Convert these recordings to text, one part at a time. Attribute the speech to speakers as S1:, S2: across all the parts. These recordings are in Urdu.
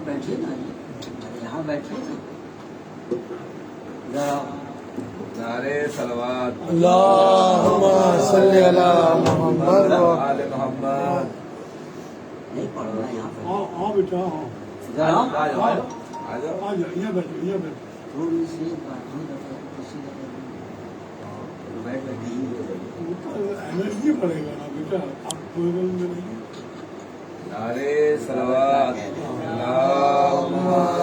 S1: بیٹھے نا یہاں بیٹھے ذرا
S2: نعرے صلوات
S3: اللہم صلی علی محمد و
S2: آل محمد.
S1: نہیں پڑھنا یہاں پہ
S4: ہاں بیٹا ہاں
S1: ذرا
S2: آ جاؤ آ جاؤ.
S4: آ جاؤ یہ بیٹھو یہ بیٹھو
S1: تھوڑی سی بات کسی بیٹھ بیٹھی
S4: احمد نہیں پڑے گا نا بیٹا آپ کوئی بل میں نہیں
S2: نعرے صلوات اللہم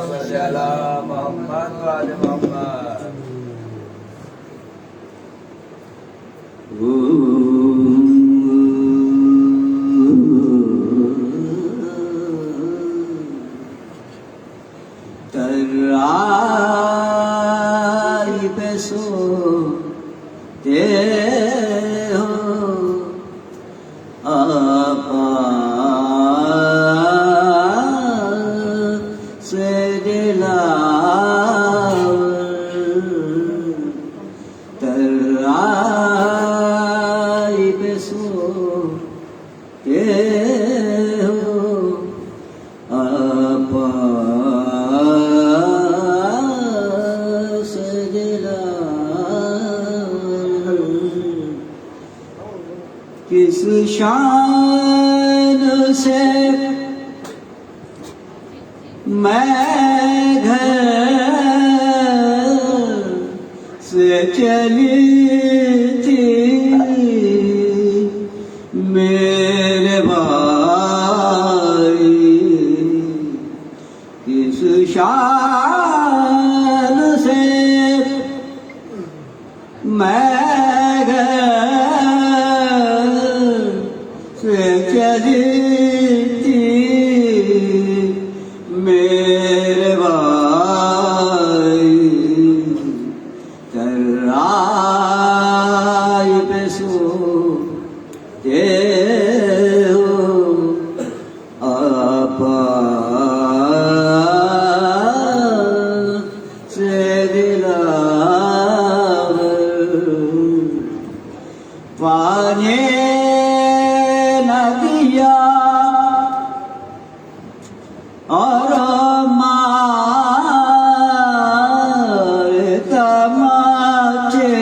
S2: صلی علی محمد و آل محمد.
S1: ترائی پہ سوتے ہو آپا سے دلاور ترائی پہ سوتے ہو آپا سے دلاور کس شان سے میں گھر سے چلی تھی میرے بھائی کس شان سے میں گھر سے چلی تھی میرے بھائی ترائی پہ سوتے ہو آپا سے دلاور پانے نہ دیا اور مارے تماچے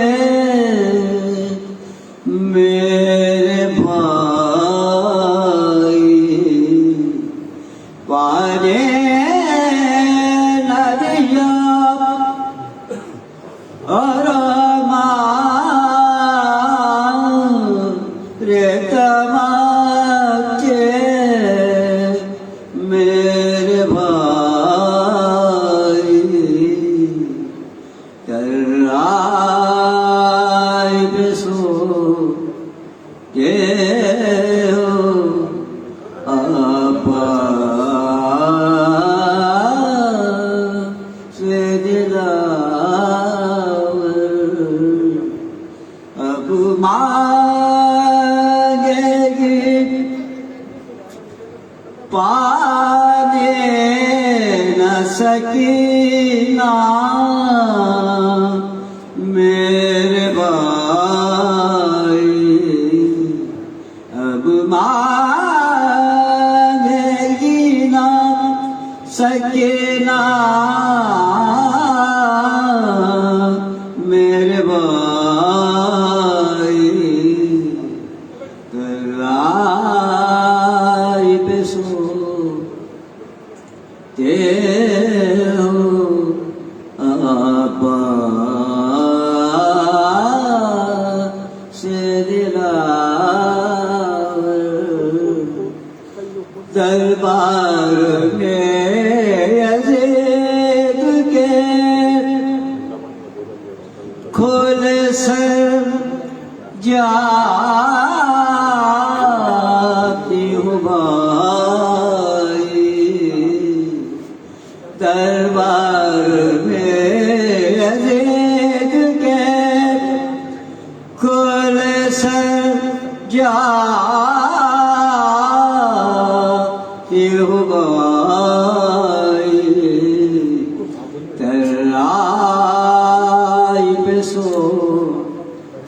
S1: میرے بھائی پانے نہ دیا اور مارے تماچے میرے بھائی ترائی پہ سوتے ہو آپا سے دلاور اب مانگے گی پانے نہ سکینہ میرے بھائی اب مانگے گی نہ سکینہ میرے بھائی ترائی پہ سوتے ہو آپا سے دلاور دربار میں یزید کے کھل سر جاتی ہوں بھائی دربار میں یزید کے کھل سر جاتی ہوں بھائی ترائی پہ سوتے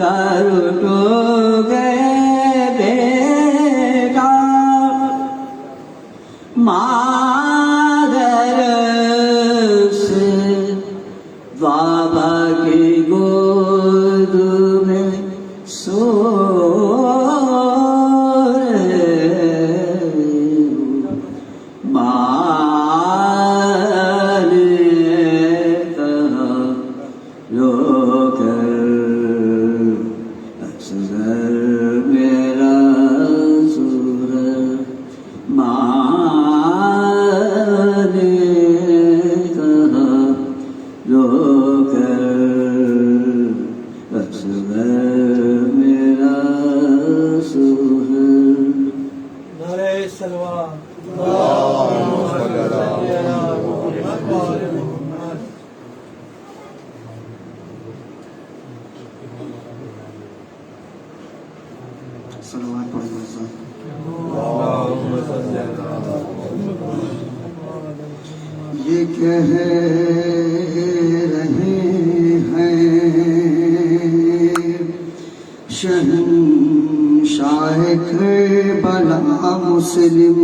S1: کیا لٹو گئے بیٹا مادر سے بابا کی گود میں سو یہ کہہ رہے ہیں شہنشاہ کربلا مسلم،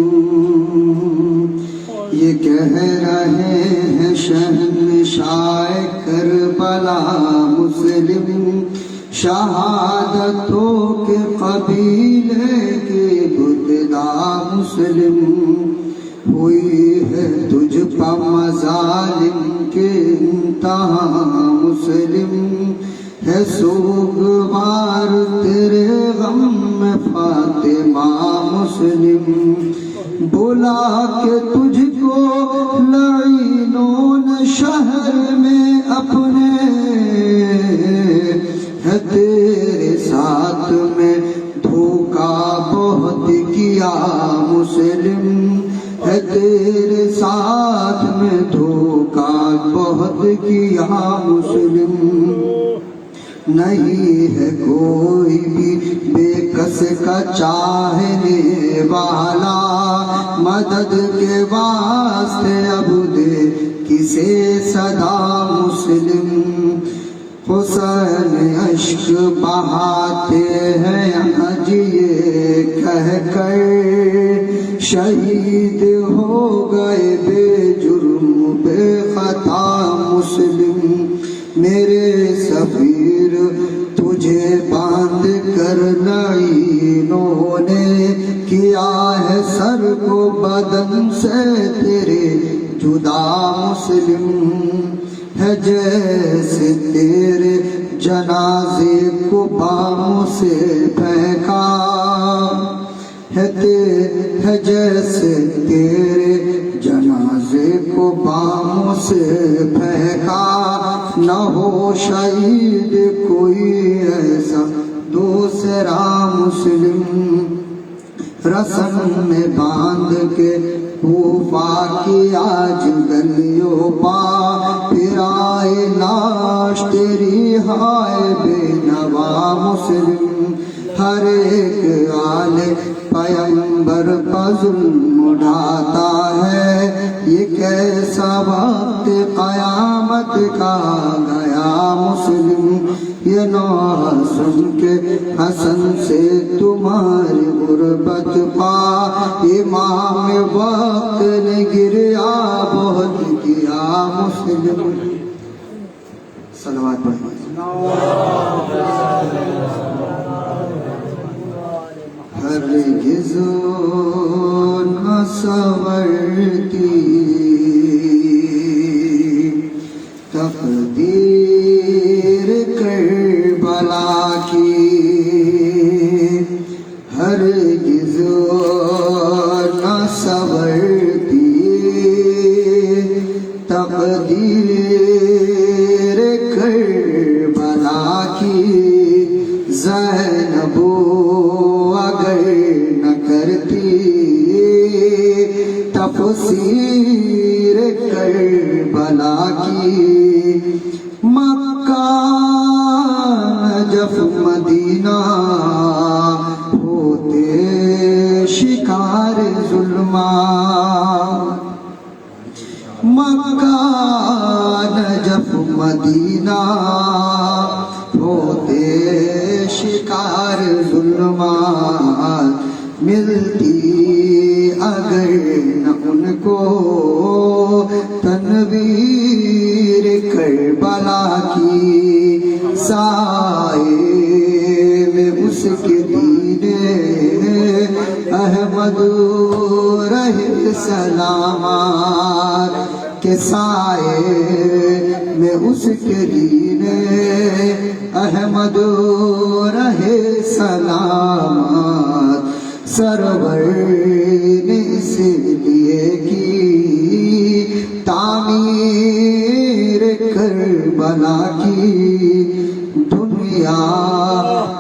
S1: یہ کہہ رہے ہیں شہنشاہ کربلا مسلم، شہادتوں کے قبیلے کے بتدا مسلم، ہوئی ہے تجھ پا مظالم کے انتہا مسلم، ہے سوگوار تیرے غم میں فاطمہ مسلم، بلا کہ تجھ کو لعینوں نے شہر میں اپنے، ہے تیرے ساتھ میں دھوکہ بہت کیا مسلم، ہے تیرے ساتھ میں دھوکہ بہت کیا مسلم، نہیں ہے کوئی بھی بے کس کا چاہنے والا، مدد کے واسطے اب دے کسے صدا مسلم، حسین اشک بہاتے ہیں آج یہ کہہ کر، شہید ہو گئے بے جرم بے خطا مسلم، میرے سفیر تجھے باندھ کر لعینوں نے کیا ہے سر کو بدن سے تیرے جدا مسلم، ہے جیسے تیرے جنازے کو باموں سے پھینکا، ہے جیسے تیرے جنازے کو باموں سے پھینکا، نہ ہو شہید کوئی ایسا دوسرا مسلم، رسم میں باندھ کے کوفہ کی آج گلیوں پا، پھر آئے لاش تیری ہائے بے نوا مسلم، ہر ایک آل پیمبر پر ظلم اٹھاتا ہے، یہ کیسا وقت قیامت کا گیا مسلم، یہ نوحہ سن کے حسن سے تمہاری غربت پا، امام وقت نے گریا بہت کیا مسلم، صلوات پڑھیں۔ ہرگز نہ سنورتی تقدیر کربلا کی، ہرگز نہ سنورتی تقدیر کربلا کی، زینب اگر نہ کرتی تفسیر کربلا کی، مکہ نجف مدینہ ہوتے شکار ظلمات، مکہ نجف مدینہ ہوتے ملتی اگر نہ ان کو تنویر کربلا کی، سائے میں اس کے دین احمد رہے سلامات، کہ سائے میں اس کے دین احمد رہے سلامات۔ سرور نے اس لیے کی تعمیر کربلا کی، دنیا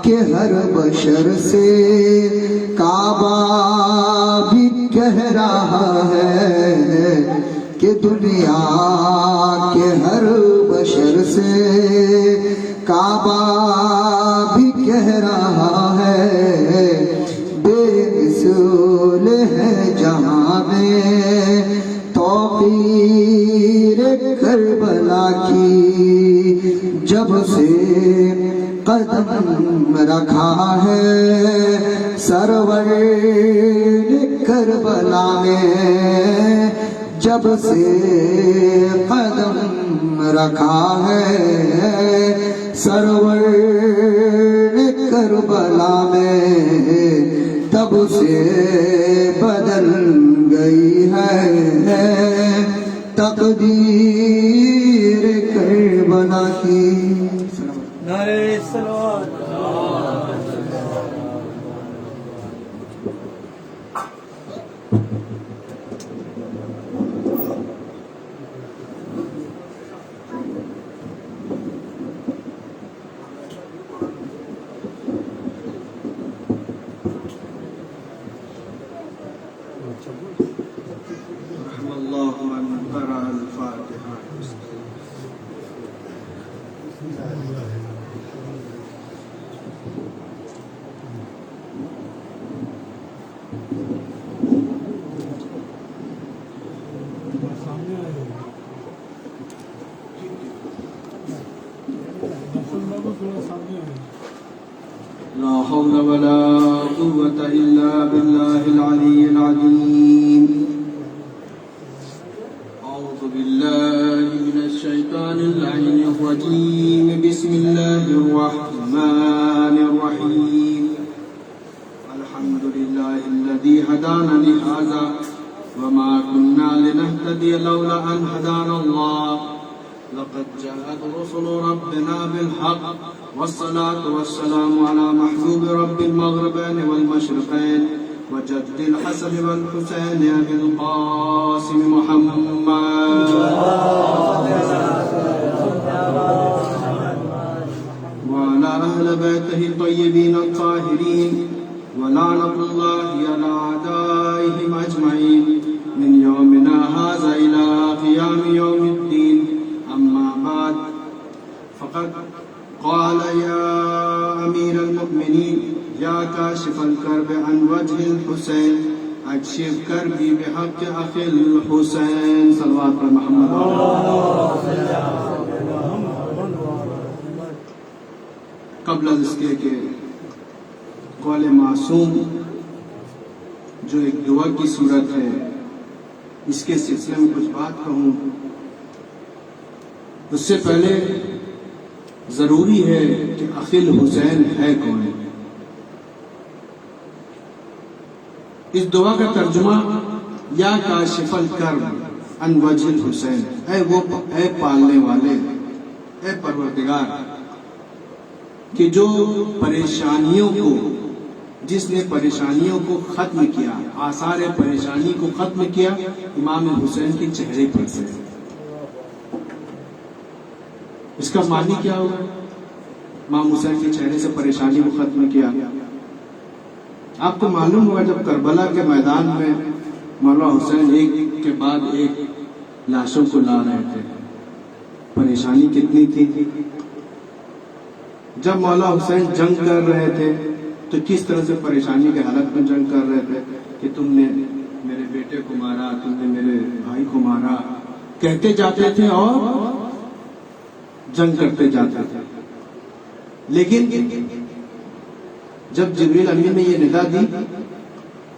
S1: کے ہر بشر سے کعبہ بھی کہہ رہا ہے، کہ دنیا کے ہر بشر سے کعبہ بھی کہہ رہا ہے، بے مثل ہے جہاں میں توقیر کربلا کی، جب سے قدم رکھا ہے سرور نے کربلا میں، جب سے قدم رکھا ہے سرور نے کربلا میں، تب سے بدل گئی ہے تقدیر کربلا کی۔
S3: نعرہ صلوات
S2: اللہ من قرأ الفاتحہ۔
S4: سامنے آئے نفل بابو تھوڑا سامنے آئے۔
S2: لا حول ولا قوة إلا بالله العلي العظيم۔ أعوذ بالله من الشيطان اللعين الرجيم، بسم الله الرحمن الرحيم۔ الحمد لله الذي هدانا لهذا وما كنا لنهتدي لولا أن هدانا الله، لقد جاءت رسل ربنا بالحق، والصلاة والسلام على محبوب رب المغربين والمشرقين، وجد الحسن والحسين أبي القاسم محمد، وعلى أهل بيته الطيبين الطاهرين، ولعنة الله على أعدائهم أجمعين من يومنا هذا إلى قيام يوم الدين. أما بعد، فقد قال يا أمير المؤمنين يا كاشف الكرب عن وجه الحسين اكشف كربي بحق أخي الحسين، صلوات محمد۔ قبل از اس کے قول معصوم جو ایک دعا کی صورت ہے، اس کے سلسلے میں کچھ بات کہوں، اس سے پہلے ضروری ہے کہ اخی الحسین ہے کون؟ اس دعا کا ترجمہ یا کاشف الکرب عن وجہ الحسین، اے پالنے والے، اے پروردگار، کہ جو پریشانیوں کو، جس نے پریشانیوں کو ختم کیا، آثار پریشانی کو ختم کیا امام حسین کے چہرے پر سے۔ اس کا معنی کیا ہوگا؟ امام حسین کے چہرے سے پریشانی کو ختم کیا۔ آپ کو معلوم ہوگا جب کربلا کے میدان میں مولا حسین ایک کے بعد ایک لاشوں کو لا رہے تھے، پریشانی کتنی تھی۔ جب مولا حسین جنگ کر رہے تھے تو کس طرح سے پریشانی کے حالت میں جنگ کر رہے تھے کہ تم نے میرے بیٹے کو مارا، تم نے میرے بھائی کو مارا، کہتے جاتے تھے اور جنگ کرتے جاتے تھے۔ لیکن جب جبریل امین نے یہ ندا دی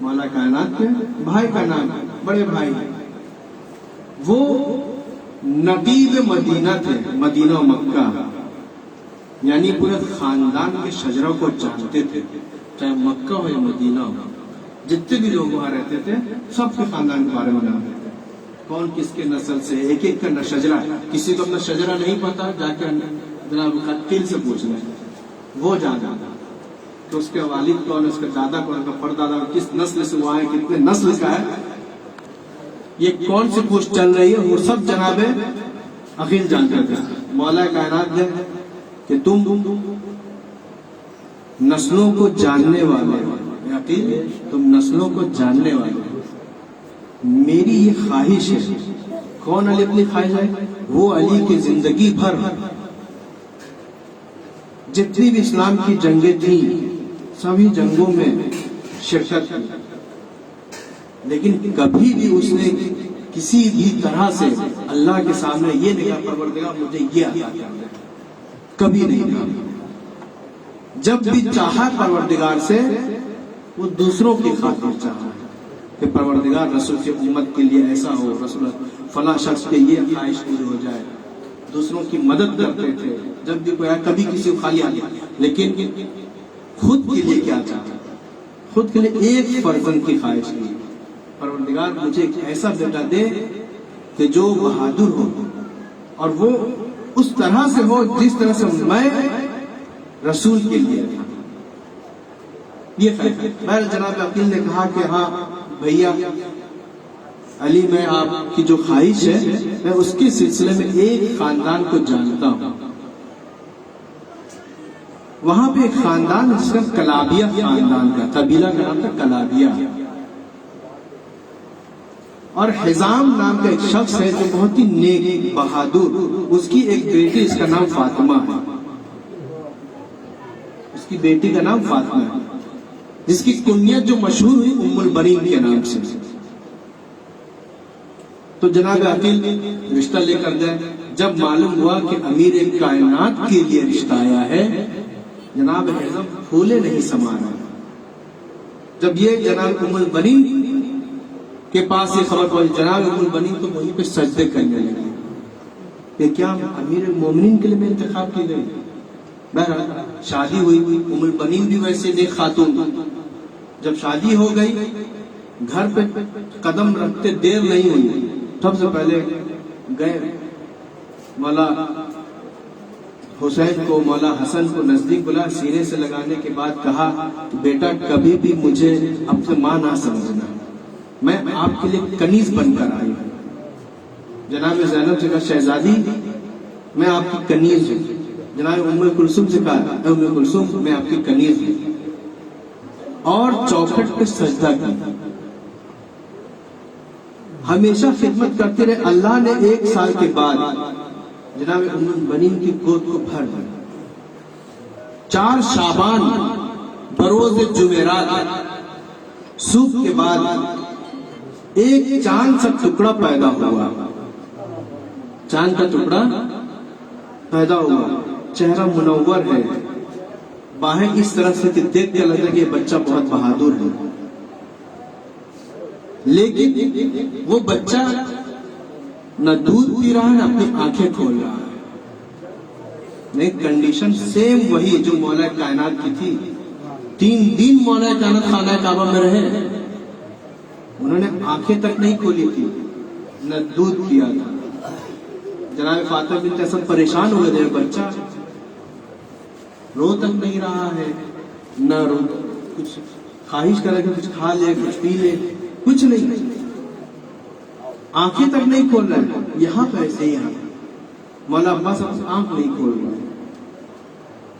S2: مولا کائنات کے بھائی کا نام ہے، بڑے بھائی، وہ نقیب مدینہ تھے، مدینہ و مکہ، یعنی پورے خاندان کے شجرہ کو جانتے تھے، چاہے مکہ ہو یا مدینہ ہو، جتنے بھی لوگ وہاں رہتے تھے سب کے خاندان کے بارے میں جانتے تھے، کون کس کے نسل سے، ایک ایک کا شجرہ، کسی کو اپنا شجرہ نہیں پتا جا کے جناب قتیل سے پوچھ لیں، وہ جانا تو اس کے والد کون ہے، اس کا دادا کون ہے، اس کا پردادا کس نسل سے وہ آئے، کتنے نسل کا ہے، یہ کون سی پوچھ چل رہی ہے، وہ سب جناب عقیل جانتے تھے۔ مولا کائنات ہے کہ تم نسلوں کو جاننے والے ہو، عقیل تم نسلوں کو جاننے والے ہو، میری یہ خواہش ہے۔ کون علی اپنی خواہش ہے؟ وہ علی کی زندگی بھر جتنی بھی اسلام کی جنگیں تھیں سبھی جنگوں میں شرکت کی، لیکن کبھی بھی اس نے کسی بھی طرح سے اللہ کے سامنے یہ نہیں کہا پروردگار مجھے یہ عطا کر دے، کبھی نہیں کہا۔ جب بھی چاہا پروردگار سے وہ دوسروں کی خاطر چاہا کہ پروردگار رسول کی امت کے لیے ایسا ہو، رسول فلاں شخص کے یہ خواہش پوری ہو جائے، دوسروں کی مدد کرتے تھے جب بھی کوئی آیا، کبھی کسی کو خالی آ گیا، لیکن خود کے لیے کیا چاہتا، خود کے لیے ایک فرزند کی خواہش کی، پروردگار مجھے ایک ایسا بیٹا دے کہ جو بہادر ہو اور وہ اس طرح سے ہو جس طرح سے میں رسول کے لیے تھا، یہ خواہش۔ میں جناب عقیل نے کہا کہ ہاں بھیا علی، میں آپ کی جو خواہش ہے میں اس کے سلسلے میں ایک خاندان کو جانتا ہوں۔ وہاں پہ ایک خاندان جس کا کلابیہ خاندان کا قبیلہ کا نام تھا کلابیہ، اور حزام نام کا ایک شخص ہے جو بہت ہی نیک بہادر، اس کی ایک بیٹی، اس کا نام فاطمہ ہے، اس کی بیٹی کا نام فاطمہ ہے، جس کی کنیت جو مشہور ہوئی ام البنین کے نام سے۔ تو جناب عقیل رشتہ لے کر گئے، جب معلوم ہوا کہ امیر کائنات کے لیے رشتہ آیا ہے، جناب حزم پھولے نہیں سما رہا۔ جب یہ جناب ام البنین کے پاس یہ خبر پہنچی، جناب ام البنین تو وہیں پہ سجدے کرنے لگے کہ کیا امیر المومنین کے لیے میں انتخاب کی گئی۔ بہرحال شادی ہوئی، ام البنین بھی ویسے نیک خاتون، جب شادی ہو گئی گھر پہ قدم رکھتے دیر نہیں ہوئی، سب سے پہلے گئے مولا حسین کو، مولا حسن کو نزدیک بلا، سینے سے لگانے کے بعد کہا بیٹا کبھی بھی مجھے اب سے ماں نہ سمجھنا، میں آپ کے لیے کنیز بن کر آئی ہوں۔ جناب زینب سے کہا شہزادی میں آپ کی کنیز ہوں۔ جناب ام کلثوم سے کہا اے ام کلثوم میں آپ کی کنیز ہوں، اور چوکھٹ پہ سجدہ کی، ہمیشہ خدمت کرتے رہے۔ اللہ نے 1 سال کے بعد جناب ام البنین کی گود کو بھر دیا۔ 4 شعبان بروز جمعرات صبح کے بعد ایک چاند سا ٹکڑا پیدا ہوا، چاند کا ٹکڑا پیدا ہوا، چہرہ منور ہے، باہیں اس طرح سے کہ دیکھ کے لگتا ہے کہ یہ بچہ بہت بہادر ہے، لیکن وہ بچہ نہ دودھ پی رہا ہے نہ اپنی آنکھیں کھول رہا ہے۔ نہیں، کنڈیشن سیم وہی جو مولا کائنات کی تھی۔ 3 دن مولا کائنات خانہ کعبہ میں رہے، انہوں نے آنکھیں تک نہیں کھولی تھی، نہ دودھ پیا تھا۔ جناب فاطمہ بنت اسد پریشان ہو گئے، بچہ رو تک نہیں رہا ہے، نہ رو، کچھ خواہش کرے کہ کچھ کھا لے، کچھ پی لے، کچھ نہیں، آنکھیں تک نہیں کھول رہا ہے۔ یہاں پہ ایسے ہی مولا عباس آنکھ نہیں کھول رہا ہے۔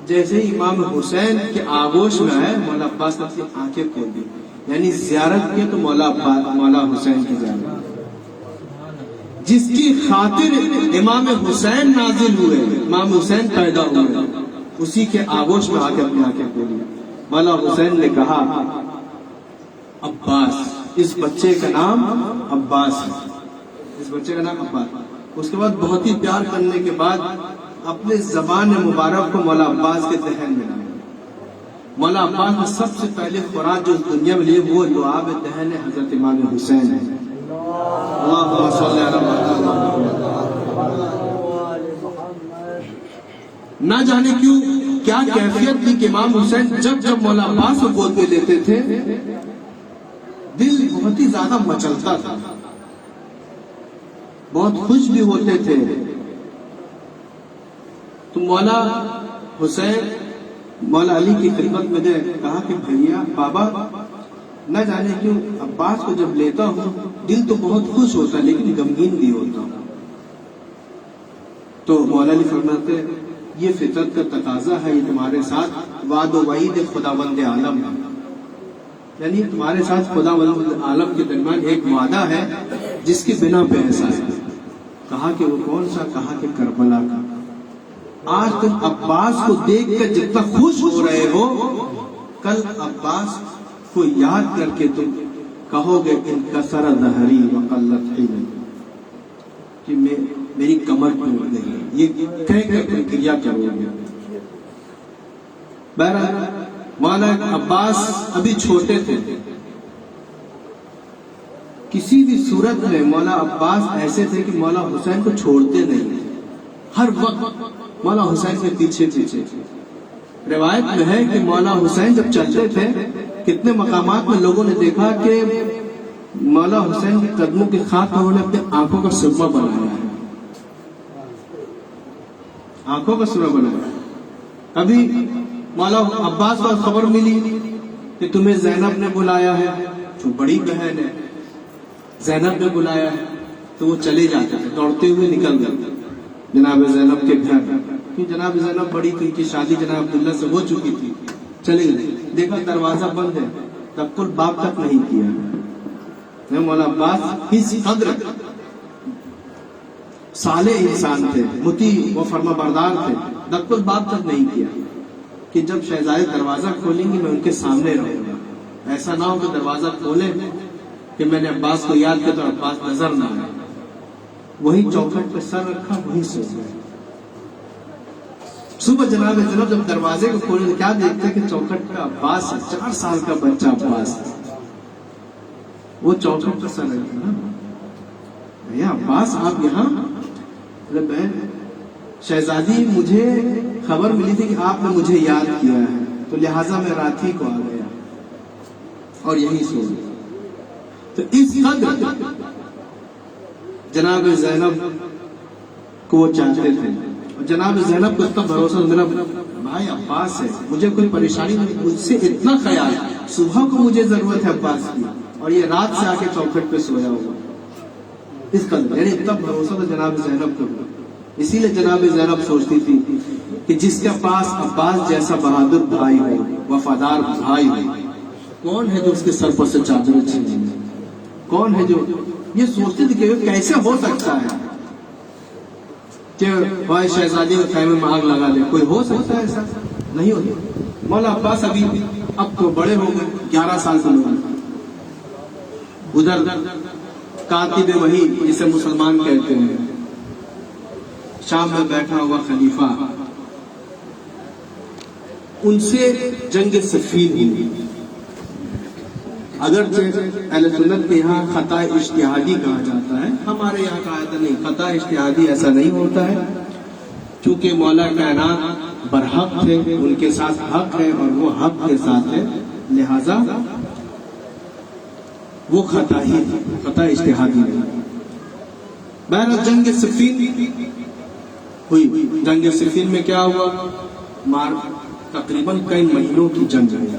S2: جیسے ہی امام حسین کے آغوش میں آئے، مولا عباس نے اپنی آنکھیں کھول دی، یعنی زیارت کی تو مولا حسین کی زیارت، جس کی خاطر امام حسین نازل ہوئے، امام حسین پیدا ہوئے، اسی کے آغوش میں آ کے اپنی آنکھیں کھولی۔ مولا حسین نے کہا عباس، اس بچے کا نام عباس ہے، اس بچے کا نام عباس۔ اس کے بعد بہت ہی پیار کرنے کے بعد اپنے زبان مبارک کو مولا عباس کے ذہن میں لایا، مولا عباس نے سب سے پہلے خوراک جو اس دنیا میں لی وہ لعاب دہن حضرت امام حسین ہے. اللہم صلی علی محمد. نہ جانے کیوں کیا کیفیت تھی کہ امام حسین جب جب مولا عباس کو گود میں لیتے تھے دل بہت ہی زیادہ مچلتا تھا, بہت خوش بھی ہوتے تھے. تو مولا حسین مولا علی کی خدمت میں نے کہا کہ بھیا بابا نہ جانے کیوں عباس کو جب لیتا ہوں دل تو بہت خوش ہوتا ہے لیکن غمگین بھی ہوتا ہوں. تو مولا علی فرماتے یہ فطرت کا تقاضا ہے, یہ تمہارے ساتھ وعد و وعید خداوند عالم ہے, یعنی تمہارے ساتھ خداوند عالم کے درمیان ایک وعدہ ہے جس کی بنا پہ ایسا ہے. کہا کہ وہ کون سا؟ کہا کہ کربلا کا. آج تم عباس کو دیکھ کر جتنا خوش ہو رہے ہو کل عباس کو یاد کر کے تم کہو گے انکسر ظہری وقلت حیلی, کہ میری کمر ٹوٹ گئی, یہ کہہ کر تم کریا کرو گے. بہرحال مولا عباس ابھی چھوٹے تھے, کسی بھی صورت میں مولا عباس ایسے تھے کہ مولا حسین کو چھوڑتے نہیں تھے, ہر وقت مولا حسین کے پیچھے پیچھے. روایت میں ہے کہ مولا حسین جب چلتے تھے کتنے مقامات میں لوگوں نے دیکھا کہ مولا حسین کے قدموں کے خاک انہوں نے اپنے آنکھوں کا سرما بنایا ہے, آنکھوں کا سرما بنایا. ابھی مولا عباس کو خبر ملی کہ تمہیں زینب نے بلایا ہے, جو بڑی بہن ہے, زینب نے بلایا ہے, تو وہ چلے جاتے تھے, دوڑتے ہوئے نکل گئے جناب زینب کے گھر, کہ جناب زینب بڑی تھی کہ شادی جناب عبداللہ سے ہو چکی تھی. چلے گئے, دیکھا دروازہ بند ہے, تب کل باب تک نہیں کیا. مولا عباس اس قدر صالح انسان تھے, مطیع و فرما بردار تھے, تب کل باب تک نہیں کیا کہ جب شہزادے دروازہ کھولیں گے میں ان کے سامنے رہوں گا. ایسا نہ ہو کہ دروازہ کھولے کہ میں نے عباس کو یاد کیا تو عباس نظر نہ آئے. وہی چوکھٹ پہ سر رکھا, وہی سو گئے. صبح جناب جب دروازے کو کھولے تو کیا دیکھتے کہ چوکھٹ پہ عباس ہے, 4 سال کا بچہ عباس. وہ چوکھٹ پہ سر رکھا نا, بھیا عباس آپ یہاں؟ بہن شہزادی مجھے خبر ملی تھی کہ آپ نے مجھے یاد کیا ہے تو لہٰذا میں رات ہی کو آ گیا اور یہی سو گیا. تو اس قدر جناب زینب کو وہ چاہتے تھے, اور جناب زینب کو اتنا بھروسہ میرا بھائی عباس ہے, مجھے کوئی پریشانی نہیں, مجھ سے اتنا خیال, صبح کو مجھے ضرورت ہے عباس کی اور یہ رات سے آ کے چوکھٹ پہ سویا ہوا. اس قدر یعنی اتنا بھروسہ تھا جناب زینب کو. اسی لیے جناب زینب سوچتی تھی کہ جس کے پاس عباس جیسا بہادر بھائی ہو, وفادار بھائی ہو, کون ہے جو اس کے سر پر سے چادر چھین لے؟ کون ہے جو یہ سوچتے تھے کہ کیسے ہو سکتا ہے کہ بھائی شہزادی کے خیمے میں آگ لگا لے؟ کوئی ہو سکتا ہے ایسا؟ نہیں ہوتا. مولا عباس ابھی اب تو بڑے ہو گئے, 11 سال کے لوگ. ادھر کاتب وحی جسے مسلمان کہتے ہیں, شام میں بیٹھا ہوا خلیفہ, ان سے جنگ صفین ہوئی. اگرچہ اہل سنت کے یہاں خطا اجتہادی کہا جاتا ہے, ہمارے یہاں کہا جاتا نہیں. خطا اجتہادی ایسا نہیں ہوتا ہے, چونکہ مولا کائنات برحق تھے, ان کے ساتھ حق ہے اور وہ حق کے ساتھ ہے, لہذا وہ خطا ہی تھی, خطا اجتہادی نہیں. بہرحال جنگ صفین ہوئی. جنگ صفین میں کیا ہوا؟ تقریباً کئی مہینوں کی جنگ ہے.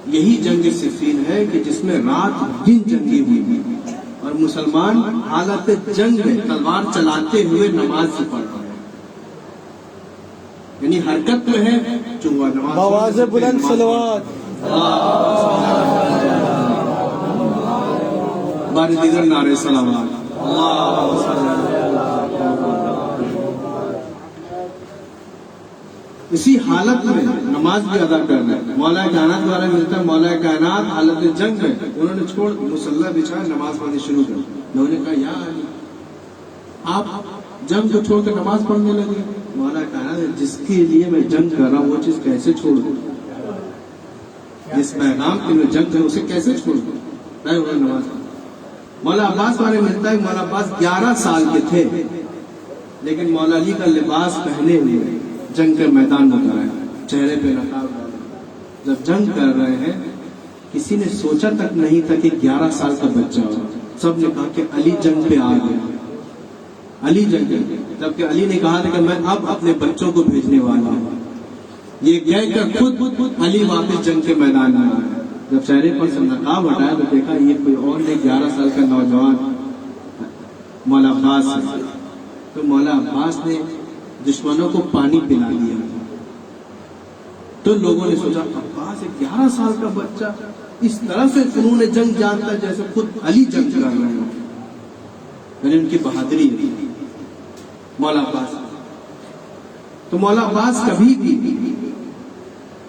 S2: یہی جنگ صفین ہے کہ جس میں رات دن جنگی ہوئی اور مسلمان حالت جنگ میں تلوار چلاتے ہوئے نماز سے پڑھ رہے ہیں, یعنی حرکت میں ہے جو نماز.
S3: آواز بلند صلوات.
S2: بار دیگر نعرے صلوات. اسی حالت میں نماز بھی ادا کرنا ہے. مولا کائنات والا ملتا ہے, مولا کائنات حالت جنگ میں انہوں نے چھوڑ مصلی بچھا نماز پڑھنی شروع کر. انہوں نے کہا یا علی آپ جنگ کو چھوڑ کر نماز پڑھنے لگے. مولا کائنات جس کے لیے میں جنگ کر رہا ہوں وہ چیز کیسے چھوڑ دوں؟ جس پیغام کے لیے جنگ ہے اسے کیسے چھوڑ دوں؟ نماز مولا عباس والے ملتا ہے مولا عباس 11 سال کے تھے لیکن مولا علی کا لباس پہنے ہوئے جنگ کے میدان میں اترے، چہرے پہ نقاب ڈالے، جب جنگ کر رہے ہیں کسی نے سوچا تک نہیں تھا کہ 11 سال کا بچہ ہو، سب نے کہا کہ علی جنگ پہ آ گیا، علی جنگ پہ، جبکہ علی نے کہا تھا کہ میں اب اپنے بچوں کو بھیجنے والا ہوں، یہ کہہ کر خود علی واپس جنگ کے میدان میں آیا۔ جب چہرے پر سے نقاب ہٹایا تو دیکھا یہ کوئی اور نہیں، 11 سال کا نوجوان مولا عباس ہے۔ تو مولا عباس نے دشمنوں کو پانی پلا دیا، تو لوگوں نے سوچا عباس 11 سال کا بچہ اس طرح سے فنون جنگ جانتا ہے جیسے خود علی جنگ کر رہے ہیں، یعنی ان کی بہادری ہے مولا عباس۔ تو مولا عباس کبھی بھی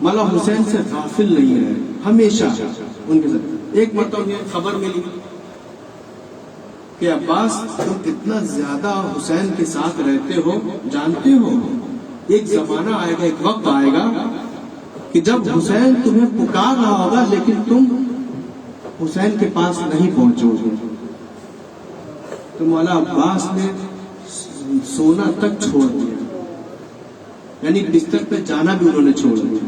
S2: مولا حسین سے غافل نہیں رہے، ہمیشہ ان کے ساتھ۔ ایک مرتبہ یہ خبر ملی کہ عباس تم اتنا زیادہ حسین کے ساتھ رہتے ہو، جانتے ہو ایک زمانہ آئے گا، ایک وقت آئے گا کہ جب حسین تمہیں پکار رہا ہوگا لیکن تم حسین کے پاس نہیں پہنچو گے۔ تو مولا عباس نے سونا تک چھوڑ دیا، یعنی بستر پہ جانا بھی انہوں نے چھوڑ دیا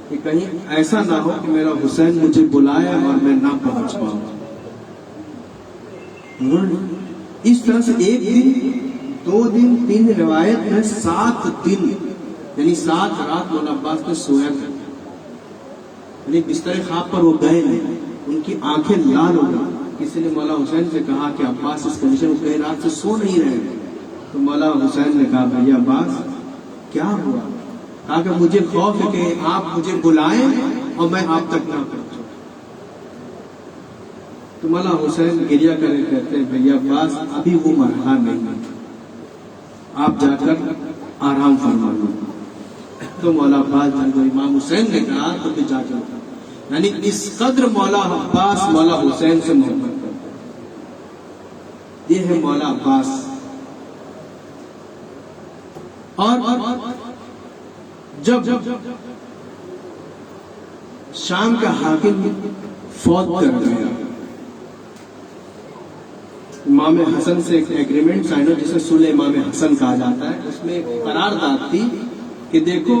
S2: کہ کہیں ایسا نہ ہو کہ میرا حسین مجھے بلائے اور میں نہ پہنچ پاؤں۔ اس طرح سے ایک دن، 2 دن، 3 روایت میں 7 دن یعنی 7 رات مولا عباس نے سویا تھا، یعنی بستر خواب پر وہ گئے نہیں، ان کی آنکھیں لال ہو گئی۔ کسی نے مولا حسین سے کہا کہ عباس اس کنڈیشن میں کئی رات سے سو نہیں رہے، تو مولا حسین نے کہا بھیا عباس کیا ہوا؟ کہا کہ مجھے خوف ہے کہ آپ مجھے بلائیں اور میں آپ تک نہ پہنچوں۔ تو مولا حسین گریہ کرے کہتے ہیں بھیا عباس ابھی وہ مرحلہ نہیں ہے، آپ جا کر آرام فرما لو۔ تو مولا عباس جب امام حسین نے کہا تو پھر جا کر، یعنی اس قدر مولا عباس مولا حسین سے محبت کرتے، یہ ہے مولا عباس۔ اور جب شام کا حاکم فوت کر گیا، امام حسن سے ایک ایگریمنٹ سائن ہو جسے صلح امام حسن کہا جاتا ہے، اس میں ایک قرارداد تھی کہ دیکھو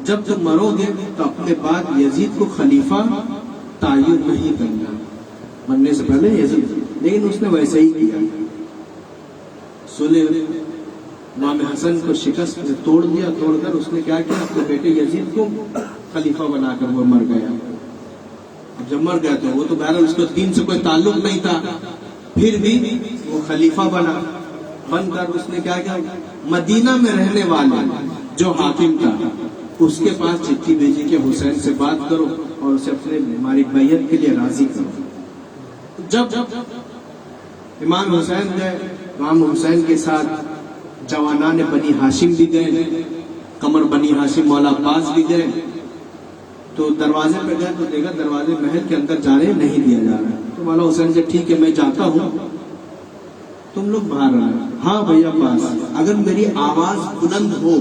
S2: جب تم مرو گے تو اپنے بعد یزید کو خلیفہ تعین نہیں کرنا، مرنے سے پہلے یزید، لیکن اس نے ویسے ہی کیا، صلح امام حسن کو شکست توڑ دیا، توڑ کر اس نے کیا کیا اپنے بیٹے یزید کو خلیفہ بنا کر وہ مر گیا۔ اب جب مر گیا تو وہ تو بہرحال اس کو دین سے کوئی تعلق نہیں تھا، پھر بھی وہ خلیفہ بن کر اس نے کیا کیا مدینہ میں رہنے والے جو حاکم تھا اس کے پاس چٹھی بھیجی کہ حسین سے بات کرو اور اسے اپنے ہماری بیعت کے لیے راضی کرو۔ جب امام حسین گئے، امام حسین کے ساتھ جوانان بنی ہاشم بھی گئے، قمر بنی ہاشم مولا عباس بھی گئے، تو دروازے پہ گئے تو دیکھا دروازے محل کے اندر جانے نہیں دیا جا رہا، تو مولا حسین سے ٹھیک ہے میں جاتا ہوں، تم لوگ باہر آئے۔ ہاں بھیا عباس اگر میری آواز بلند ہو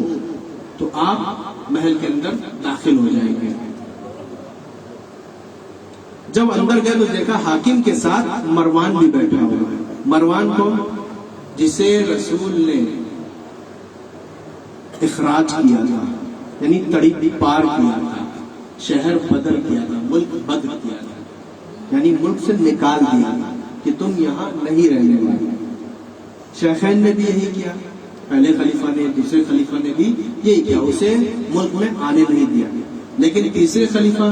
S2: تو آپ محل کے اندر داخل ہو جائیں گے۔ جب اندر گئے تو دیکھا حاکم کے ساتھ مروان بھی بیٹھا ہوا ہے۔ مروان کو جسے رسول نے اخراج کیا تھا، یعنی تڑی پار کیا تھا، شہر بدر کیا تھا، ملک بدر کیا تھا، یعنی ملک سے نکال دیا تھا کہ تم یہاں نہیں رہنے والے۔ شیخین نے بھی یہی کیا، پہلے خلیفہ نے، دوسرے خلیفہ نے بھی یہی کیا، اسے ملک میں آنے نہیں دیا، لیکن تیسرے خلیفہ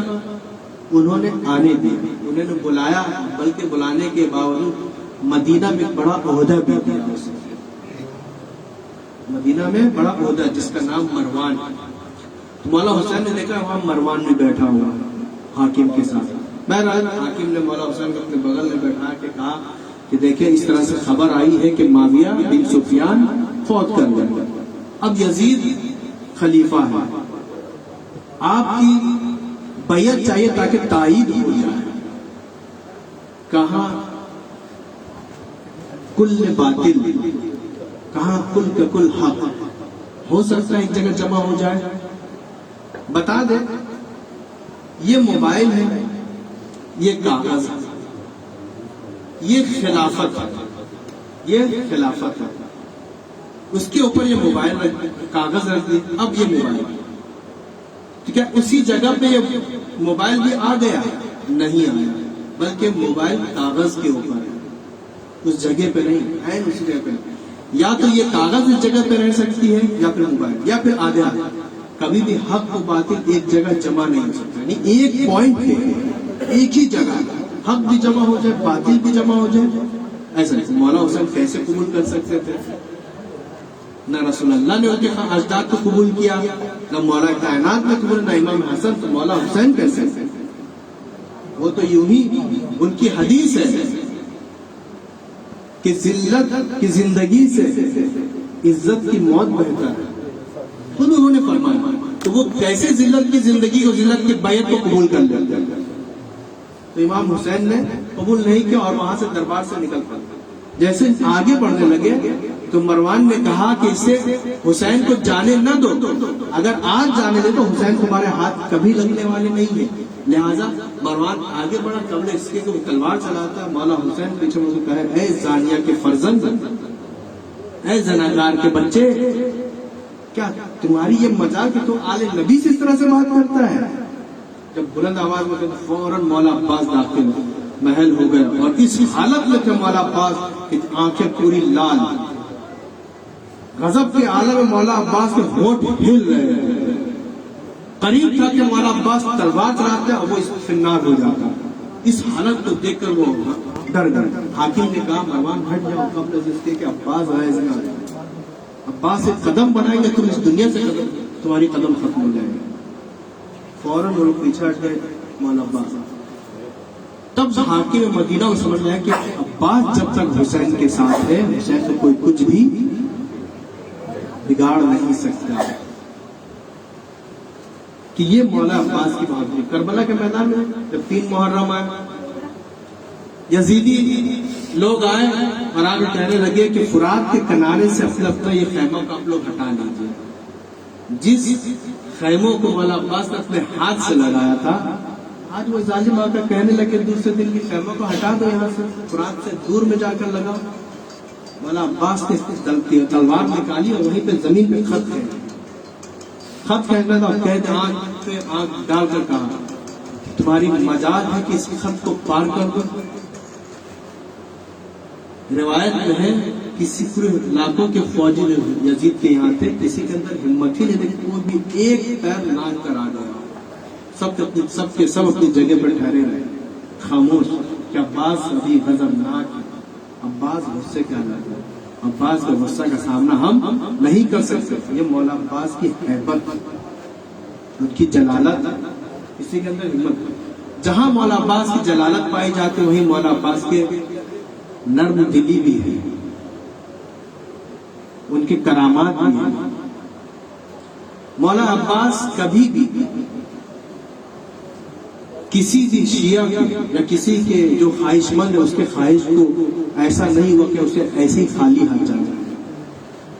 S2: انہوں نے آنے دیا، انہوں نے بلایا، بلکہ بلانے کے باوجود مدینہ میں بڑا عہدہ بھی دیا اسے، مدینہ میں بڑا عہدہ جس کا نام مروان۔ تو مولا حسین نے دیکھا وہاں مروان بھی بیٹھا ہوا حاکم کے ساتھ۔ بہرحال حاکم نے مولا حسین کو اپنے بغل میں بیٹھا کے کہا کہ دیکھیں اس طرح سے خبر آئی ہے کہ معاویہ بن سفیان فوت کر گئے، اب یزید خلیفہ ہے، آپ کی بیعت چاہیے تاکہ تائید ہو جائے۔ کہاں کل باطل، کہاں کل کا کل حق، ہو سکتا ہے ایک جگہ جمع ہو جائے، بتا دے یہ موبائل ہے، یہ کاغذ ہے، یہ خلافت ہے، یہ خلافت ہے. اس کے اوپر یہ موبائل کاغذ رکھ دی، اب یہ موبائل. تو کیا اسی جگہ پہ یہ موبائل بھی آ گیا؟ نہیں آیا، بلکہ موبائل کاغذ کے اوپر ہے، اس جگہ پہ نہیں ہے. اسی جگہ پہ یا تو یہ کاغذ اس جگہ پہ رہ سکتی ہے، یا پھر موبائل، یا پھر آدھے آدھے. کبھی بھی حق و باطل ایک جگہ جمع نہیں ہو سکتا. یعنی ایک پوائنٹ پہ ایک ہی جگہ حق بھی جمع ہو جائے، باطل بھی جمع ہو جائے. ایسا مولا حسین کیسے قبول کر سکتے تھے؟ نہ رسول اللہ نے ان کے اجداد کو قبول کیا، نہ مولا کائنات نے قبول، نہ امام حسن. تو مولا حسین کیسے؟ وہ تو یوں ہی ان کی حدیث ہے کہ ذلت کی زندگی سے عزت کی موت بہتر ہے. خود انہوں نے فرمایا. تو وہ کیسے ذلت کی زندگی کو، ذلت کی بیعت کو قبول کر لیتے ہیں؟ تو امام حسین نے قبول نہیں کیا اور وہاں سے دربار سے نکل پڑے. جیسے آگے بڑھنے لگے تو مروان نے کہا کہ اسے حسین کو جانے نہ دو، اگر آج جانے دے تو حسین تمہارے ہاتھ کبھی لگنے والے نہیں ہیں. لہذا مروان آگے بڑھا، قبل اس کے کہ وہ تلوار چلاتا ہے. مولا حسین پیچھے مجھے کہے، اے زانیہ کے فرزند، اے زناگار کے بچے، کیا تمہاری یہ مجال کہ تو آل نبی سے اس طرح سے بات کرتا ہے؟ جب بلند آواز میں کہتے فوراً مولا عباس داخل محل ہو گئے، اور اس حالت میں تھے مولا عباس کہ آنکھیں پوری لال. غضب کے عالم میں مولا عباس کے ہونٹ ہل رہے ہیں. قریب تھا کہ مولا عباس تلوار چلاتے اور وہ اس فنار ہو جاتا. اس حالت کو دیکھ کر وہ ڈر گئے. حاکم نے کہا مروان ہٹ جاؤ قبل اس کے کہ عباس آئے. عباس ایک قدم بنائیں گے تم اس دنیا سے تمہاری قدم ختم ہو جائے گا. فوراً وہ لوگ پیچھے ہٹ گئے مولا عباس. تب حاکم مدینہ کو سمجھ گیا کہ عباس جب تک حسین کے ساتھ ہے، حسین کو کوئی کچھ بھی بگاڑ نہیں سکتا. کہ یہ مولا عباس کی بہادری. کربلا کے میدان میں جب 3 محرم آئے، یزیدی لوگ آئے اور آگے کہنے لگے کہ فرات کے کنارے سے اپنا یہ خیموں کو آپ لوگ ہٹا لیجیے. جس خیموں کو مولا عباس نے اپنے ہاتھ سے لگایا تھا، آج وہ ظالم آ کر کہنے لگے دوسرے دن کی خیموں کو ہٹا دو، یہاں سے فرات سے دور میں جا کر لگاؤ. مولا عباس نے تلوار نکالی اور وہیں پہ زمین پہ خط کہنا تھا. قید آنکھ پہ آنکھ ڈال کر کہا تمہاری مجال ہے کہ اس خط کو پار کر دو. روایت میں ہے کسی پورے لاکھوں کے فوجی یزید کے یہاں تھے، کسی کے اندر ہمت ہی نہیں تھی، وہ بھی ایک پیر ناک کر آ گیا. سب اپنی جگہ پر ٹھہرے رہے خاموش. کہ عباس ابھی غضبناک ہے، عباس غصے کا لگا، عباس کے غصہ کا سامنا ہم نہیں کر سکتے. یہ مولا عباس کی ہیبت، ان کی جلالت، اسی کے اندر ہمت. جہاں مولا عباس کی جلالت پائی جاتی وہیں مولا عباس کے نرم دلی بھی ہے، ان کے کرامات بھی ہیں. مولا عباس کبھی بھی کسی بھی شیعہ یا کسی کے جو خواہش مند ہے اس کے خواہش کو ایسا نہیں ہوا کہ اسے ایسے ہی خالی ہاتھ جانا.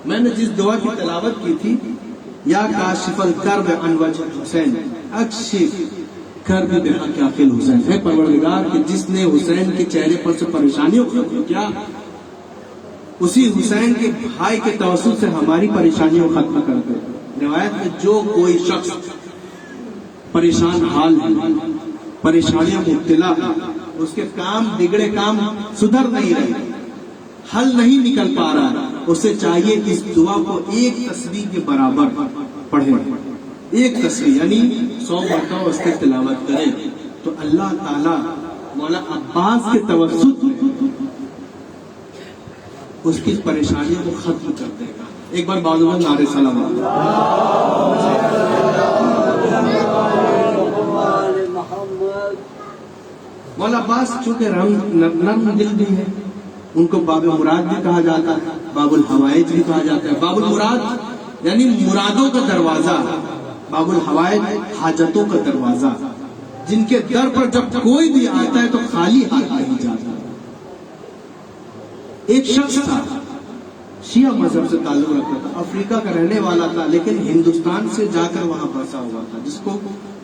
S2: میں نے جس دعا کی تلاوت کی تھی، یا کاشف الکرب عن وجہ حسین اکشف کرب بحق عاقل حسین، ہے پروردگار کہ جس نے حسین کے چہرے پر سے پریشانیوں کو ختم کیا، اسی حسین کے بھائی کے توسط سے ہماری پریشانیوں کو ختم کر دے. روایت میں جو کوئی شخص پریشان حال ہے، پریشانیاں مبتلا ہے، اس کے کام بگڑے کام سدھر نہیں رہے، حل نہیں نکل پا رہا، اسے چاہیے کہ اس دعا کو ایک تسبیح کے برابر پڑھے. ایک تسبیح یعنی 100 مرتبہ اس کی تلاوت کرے تو اللہ تعالیٰ مولا عباس کے توسط میں اس کی پریشانیوں کو ختم کر دے گا. ایک بار بازوان نعرے سلام. مولا عباس چونکہ نرم دل بھی ہے، ان کو باب مراد بھی کہا جاتا ہے، باب الحوائج بھی کہا جاتا ہے. باب المراد یعنی مرادوں کا دروازہ، باب الحوائج حاجتوں کا دروازہ، جن کے در پر جب کوئی بھی آتا ہے تو خالی ہاتھ نہیں جاتا. ایک شخص تھا شیعہ مذہب سے تعلق رکھتا تھا، افریقہ کا رہنے والا تھا، لیکن ہندوستان سے جا کر وہاں بسا ہوا تھا، جس کو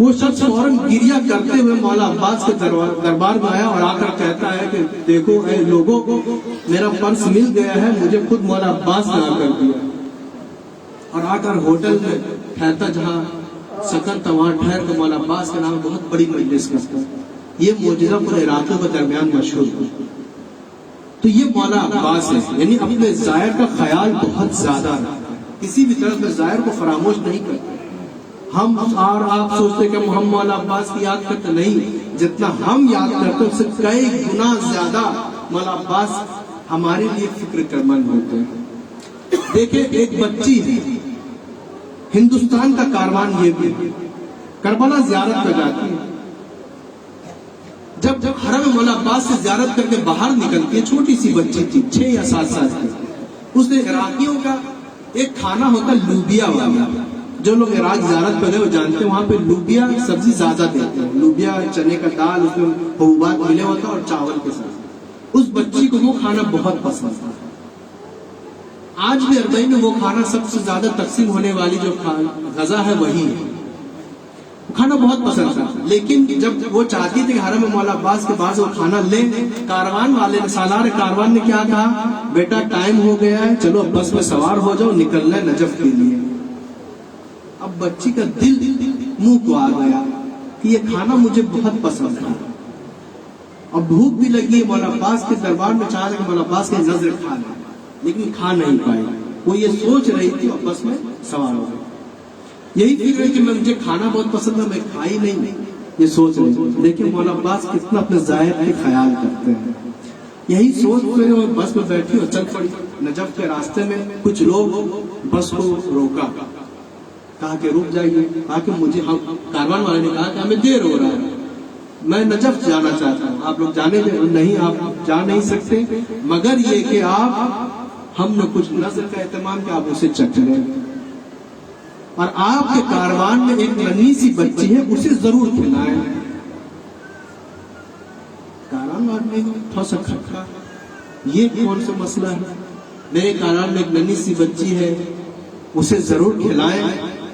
S2: وہ شخص فوراً گریہ کرتے ہوئے مولا عباس کے دربار میں آیا اور آ کر کہتا ہے کہ دیکھو اے لوگوں کو، میرا پرس مل گیا ہے، مجھے خود مولا عباس نے آ کر دیا، اور آ کر ہوٹل میں ٹھہرتا جہاں سکن تھا وہاں ٹھہر کر مولا عباس کے نام بہت بڑی مجلس کرتا. یہ معجزہ پورے عراقیوں کے درمیان مشہور ہے. تو یہ مولا عباس ہے، یعنی اپنے زائر کا خیال بہت زیادہ رکھتا ہے، کسی بھی طرح میں زائر کو فراموش نہیں کرتا. ہم اور آپ سوچتے کہ ہم مولا عباس کی یاد کرتے نہیں، جتنا ہم یاد کرتے اس سے کئی گنا زیادہ مولا عباس ہمارے لیے فکر کا مند ہوتے ہیں. دیکھیں ایک بچی ہے، ہندوستان کا کاروان یہ بھی کربلا زیارت پہ جاتی ہے. جب حرم مولا عباس سے زیارت کر کے باہر نکلتی ہے، چھوٹی سی بچی تھی 6 یا 7 سال کی، اس نے عراقیوں کا ایک کھانا ہوتا لوبیا والا، جو لوگ عراق زیارت پہ گئے وہ جانتے ہیں وہاں پہ لوبیا سبزی زیادہ دیتے ہیں، لوبیا چنے کا دال اس میں حبوبات ملے ہوتا اور چاول کے ساتھ. اس بچی کو وہ کھانا بہت پسند تھا. آج بھی اربعین میں وہ کھانا سب سے زیادہ تقسیم ہونے والی جو غذا ہے وہی ہے. کھانا بہت پسند تھا، لیکن جب وہ چاہتی تھی کہ حرم مولا عباس کے بعد وہ کھانا لے، کاروان والے نے، سالار کاروان نے کیا کہا، بیٹا ٹائم ہو گیا ہے، چلو بس میں سوار ہو جاؤ، نکلنا ہے نجف کے لیے. اب بچی کا دل منہ کو آ گیا کہ یہ کھانا مجھے بہت پسند ہے، اب بھوک بھی لگی ہے، مولا عباس کے دربار میں چاہ رہے کہ مولا عباس کی نظر کھا لے، لیکن کھا نہیں پائی. وہ یہ سوچ رہی تھی اور بس میں سوار ہو گئی. یہی فکر ہے کہ مجھے کھانا بہت پسند ہے، میں کھائی نہیں، یہ سوچ رہی تھی. لیکن مولا عباس کتنا اپنے ظاہر کے خیال کرتے ہیں. یہی سوچ کر وہ بس میں بیٹھی اور چل پڑی. نجف کے راستے میں کچھ لوگ بس کو روکا، کہا کہ رک جائیے. کہا کہ مجھے، کاروان والے نے کہا کہ ہمیں دیر ہو رہا ہے، میں نجف جانا چاہتا ہوں، آپ لوگ جانے دیں. نہیں، آپ جا نہیں سکتے مگر یہ کہ ہم نے کچھ نظر کا اہتمام کہ آپ اسے چکھ لیں، اور آپ کے کاروان میں ایک ننھی سی بچی ہے، اسے ضرور کھلائیں. کاروان والے تھوڑا سا کھٹکا، یہ کون سا مسئلہ ہے، میرے کاروان میں ایک ننھی سی بچی ہے، اسے ضرور کھلائیں.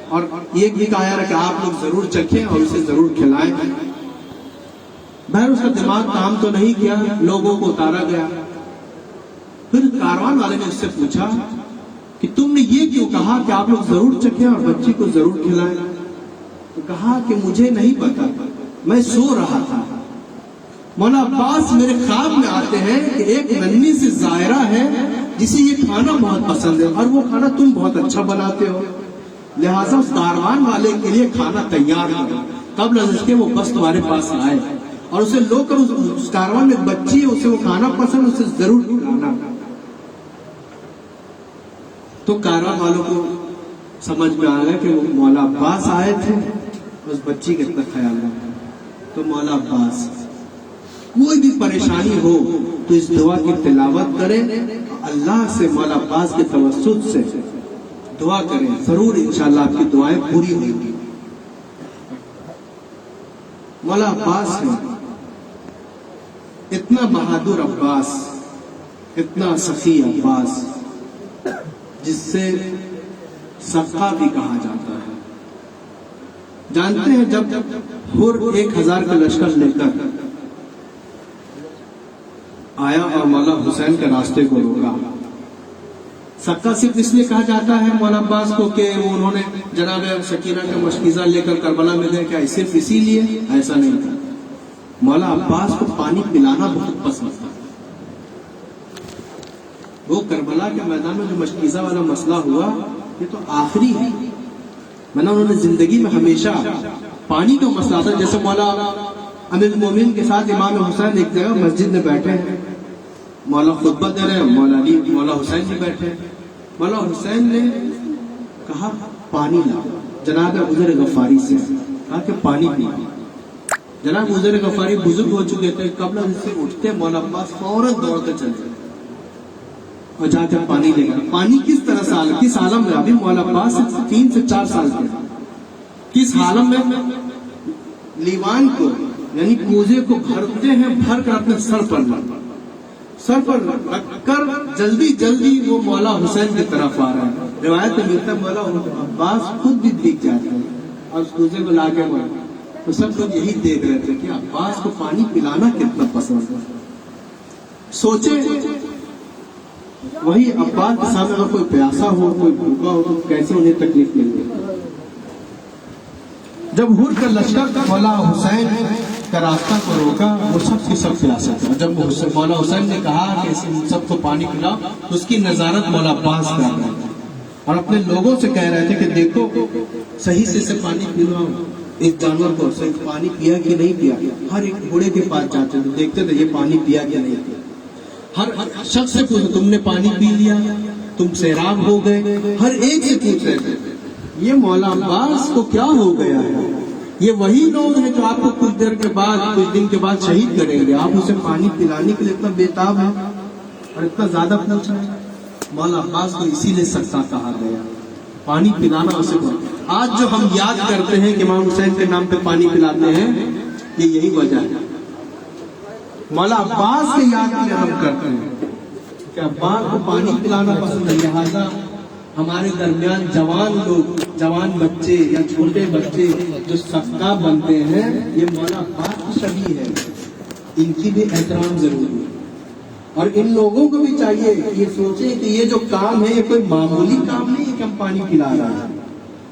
S2: اور یہ بھی کہا ہے کہ آپ لوگ ضرور چکھیں اور اسے ضرور کھلائیں. بہر اس کا دماغ کام تو نہیں کیا، لوگوں کو اتارا گیا. پھر کاروان والے نے اس سے پوچھا کہ تم نے یہ کیوں کہا کہ آپ لوگ ضرور چکھیں اور بچی کو ضرور کھلائیں؟ تو کہا کہ مجھے نہیں پتا، میں سو رہا تھا. مولا عباس میرے خواب میں آتے ہیں کہ ایک ننھی سی زائرہ ہے جسے یہ کھانا بہت پسند ہے، اور وہ کھانا تم بہت اچھا بناتے ہو، لہٰذا اس کاروان والے کے لیے کھانا تیار کرو قبل از کہ وہ بس تمہارے پاس آئے، اور اسے لو کر اس کاروان میں بچی ہے، اسے وہ کھانا پسند، اسے ضرور کھلانا. تو کاروان والوں کو سمجھ میں آ گیا کہ وہ مولا عباس آئے تھے، اس بچی کا اتنا خیال رکھا. تو مولا عباس کوئی بھی پریشانی ہو تو اس دعا کی تلاوت کریں، اللہ سے مولا عباس کے توسط سے دعا کریں، ضرور انشاءاللہ آپ کی دعائیں پوری ہوں گی. مولا عباس ہے، اتنا بہادر عباس، اتنا سخی عباس، جس سے سقا بھی کہا جاتا ہے. جانتے ہیں جب حر 1000 کا لشکر لے کر آیا اور مولا حسین کے راستے کو روکا، سقا صرف اس لیے کہا جاتا ہے مولا عباس کو کہ انہوں نے جناب سکینہ کا مشکیزہ لے کر کربلا میں گئے، کیا صرف اسی لیے؟ ایسا نہیں تھا. مولا عباس کو پانی پلانا بہت پسند تھا. وہ کربلا کے میدان میں جو مشکیزہ والا مسئلہ ہوا، یہ تو آخری ہے، ورنہ انہوں نے زندگی میں ہمیشہ پانی کا مسئلہ تھا. جیسے مولا امیر المومنین کے ساتھ امام حسین ایک جگہ مسجد میں بیٹھے ہیں، مولا خطبہ دے رہے ہیں، مولا حسین بھی بیٹھے. مولا حسین نے کہا پانی لا، جناب عذر غفاری سے کہا کہ پانی پی. جناب عذر غفاری بزرگ ہو چکے تھے، قبل ان سے اٹھتے مولا عباس فوراً دوڑتے چلتے اور جا کر پانی لے گا. پانی کس طرح سے، کس عالم میں، ابھی مولا عباس 3 سے 4 سال کے، کس عالم میں لیوان کو یعنی کوزے کو بھرتے ہیں، بھر کر اپنے سر پر رکھ کر جلدی جلدی وہ مولا حسین کی طرف آ رہا ہے. روایت میں ملتا ہے مولا عباس خود بھی بھیگ جاتے ہیں اور اس کوزے کو لا کے تو سب لوگ یہی دیکھ رہے تھے کہ عباس کو پانی پلانا کتنا پسند ہے. سوچے وہی عباس کے سامنے اگر کوئی پیاسا ہو کوئی بھوکا ہو تو کیسے انہیں تکلیف مل گئی. جب ہور کا لشکر مولا حسین کا راستہ کو روکا وہ سب کی سب پیاسا تھا. جب مولا حسین نے کہا کہ سب کو پانی پلاؤ تو اس کی نظارت مولا عباس کر رہے تھے اور اپنے لوگوں سے کہہ رہے تھے کہ دیکھو صحیح سے اسے پانی پلاؤ. ایک جانور کو صحیح پانی پیا کہ نہیں پیا. ہر ایک بوڑھے کے پاس جاتے تھے دیکھتے تھے یہ پانی پیا کہ نہیں پیا. ہر شخص سے پوچھو تم نے پانی پی لیا, تم سیراب ہو گئے, ہر ایک سے پوچھ رہے تھے. یہ مولا عباس کو کیا ہو گیا ہے؟ یہ وہی لوگ ہیں جو آپ کو کچھ دیر کے بعد کچھ دن کے بعد شہید کریں گے. آپ اسے پانی پلانے کے لیے اتنا بےتاب ہے اور اتنا زیادہ پوچھ رہے ہیں. مولا عباس کو اسی لیے سکتا کہا گیا, پانی پلانا اسے کو. آج جو ہم یاد کرتے ہیں کہ امام حسین کے نام پہ پانی پلاتے ہیں یہ یہی وجہ ہے. مولا عباس کے یاد میں ہم کرتے ہیں کہ عباس کو پانی پلانا پسند ہے. لہٰذا ہمارے درمیان جوان لوگ, جوان بچے یا چھوٹے بچے جو صدقہ بنتے ہیں یہ مولا عباس کی شبیہ ہے. ان کی بھی احترام ضروری ہے اور ان لوگوں کو بھی چاہیے یہ سوچیں کہ یہ جو کام ہے یہ کوئی معمولی کام نہیں ہے کہ ہم پانی پلا رہے ہیں.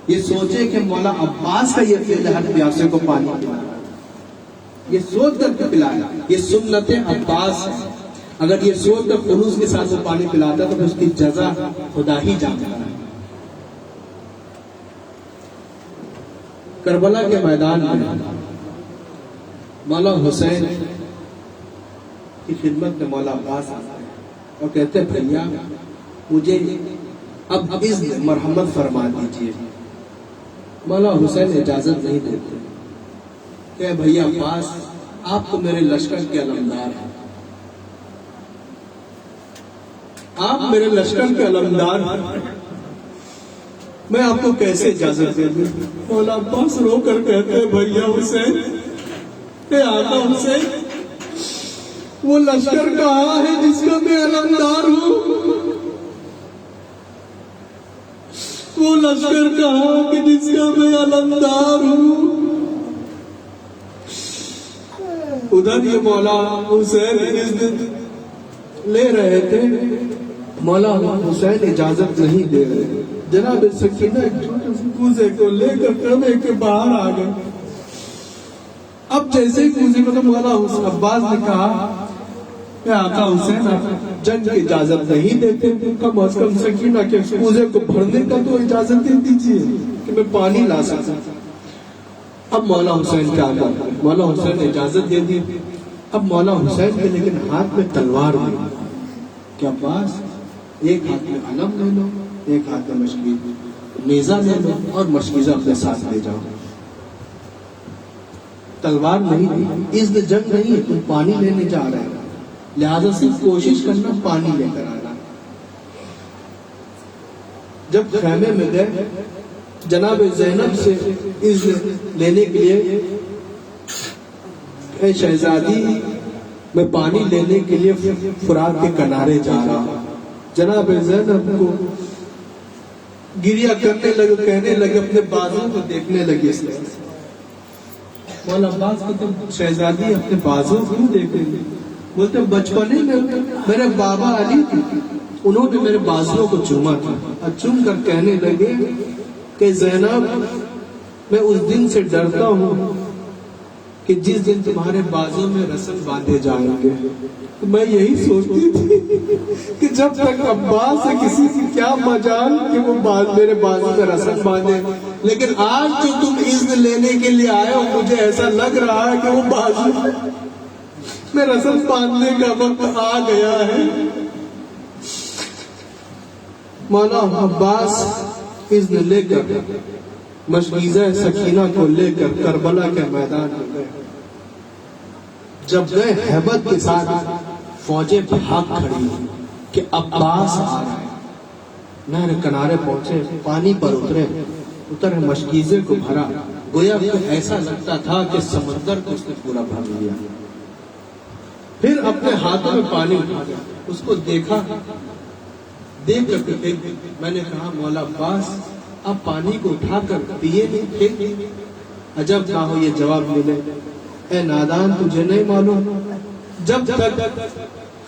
S2: یہ سوچیں کہ مولا عباس کا یہ فعل ہر پیاسے کو پانی پلانا, یہ سوچ کر کے پلانا. یہ سنت عباس ہے. اگر یہ سوچ کر خلوص کے ساتھ وہ پانی پلاتا تو اس کی جزا خدا ہی جانتا ہے. کربلا کے میدان میں مولا حسین کی خدمت میں مولا عباس آتا ہے اور کہتے ہیں بھیا مجھے اب اذن مرحمت فرما دیجیے. مولا حسین اجازت نہیں دیتے کہ بھیا عباس آپ تو میرے لشکر کے علمدار ہیں, آپ میرے لشکر کے علمدار ہیں, میں آپ کو کیسے اجازت دے دوں. مولا عباس رو کر کہتے ہیں بھیا حسین, اے آقا حسین, وہ لشکر کہاں ہے جس کا میں علمدار ہوں؟ وہ لشکر کہاں کہ جس کا میں علمدار ہوں؟ ادھر یہ مولا حسین اذن لے رہے تھے, مولا حسین اجازت نہیں دے رہے. جناب سکینہ ایک چھوٹے سے کوزے کو لے کر کعبے کے باہر آ گئے. اب جیسے ہی کوزے کو تو مولا عباس نے کہا کہ آقا حسین آپ جنگ کی اجازت نہیں دیتے, کم از کم سکینہ کے کوزے کو بھرنے کا تو اجازت دے دیجیے کہ میں پانی لا سکتا. اب مولا حسین کیا کرتے, مولا حسین نے اجازت دے دی. اب مولا حسین کے لیکن ہاتھ میں تلوار دی کہ عباس ایک ہاتھ میں علم لے لو, ایک ہاتھ میں مشکیز نیزہ لے لو اور مشکیزہ اپنے ساتھ لے جاؤ. تلوار نہیں دی, اذن جنگ نہیں ہے, تم پانی لینے جا رہے ہیں, لہذا صرف کوشش کرنا پانی لے کر آنا. جب خیمے میں گئے جناب زینب سے اذن لینے کے لیے, اے شہزادی میں پانی لینے کے لیے فرات کے کنارے جا رہا ہوں. جناب زینب کو گریہ کرنے لگے, کہنے لگے, اپنے بازو کو دیکھنے لگے. اس طرح مولا عباس کو تم شہزادی اپنے بازو کیوں دیکھ رہے؟ بولتے بچپنے میں میرے بابا علی تھے, انہوں نے میرے بازو کو چوما تھا. اور چوم کر کہنے لگے کہ زینب میں اس دن سے ڈرتا ہوں کہ جس دن تمہارے بازو میں رسم باندھے جائیں گے. میں یہی سوچتی تھی کہ جب تک عباس سے کسی کی کیا مجال کہ وہ میرے بازو میں رسم باندھے, لیکن آج جو تم اذن لینے کے لیے آئے ہو مجھے ایسا لگ رہا ہے کہ وہ بازو میں رسم باندھنے کا وقت آ گیا ہے. مولا عباس اذن لے کر مشکیزہ سکینہ کو لے کر کربلا کے میدان میں گئے. جب گئے ہیبت کے ساتھ فوجیں بھاگ کھڑی کہ عباس آ رہا ہے. نہر کنارے پہنچے, پانی پر اترے, مشکیزے کو بھرا. گویا کہ ایسا لگتا تھا کہ سمندر کو اس نے پورا بھر لیا. پھر اپنے ہاتھوں میں پانی اٹھا دیا, اس کو دیکھا, دیکھ کر میں نے کہا مولا عباس آپ پانی کو اٹھا کر پیے نہیں, عجب نہ ہو یہ جواب ملے، اے نادان تجھے نہیں معلوم، جب تک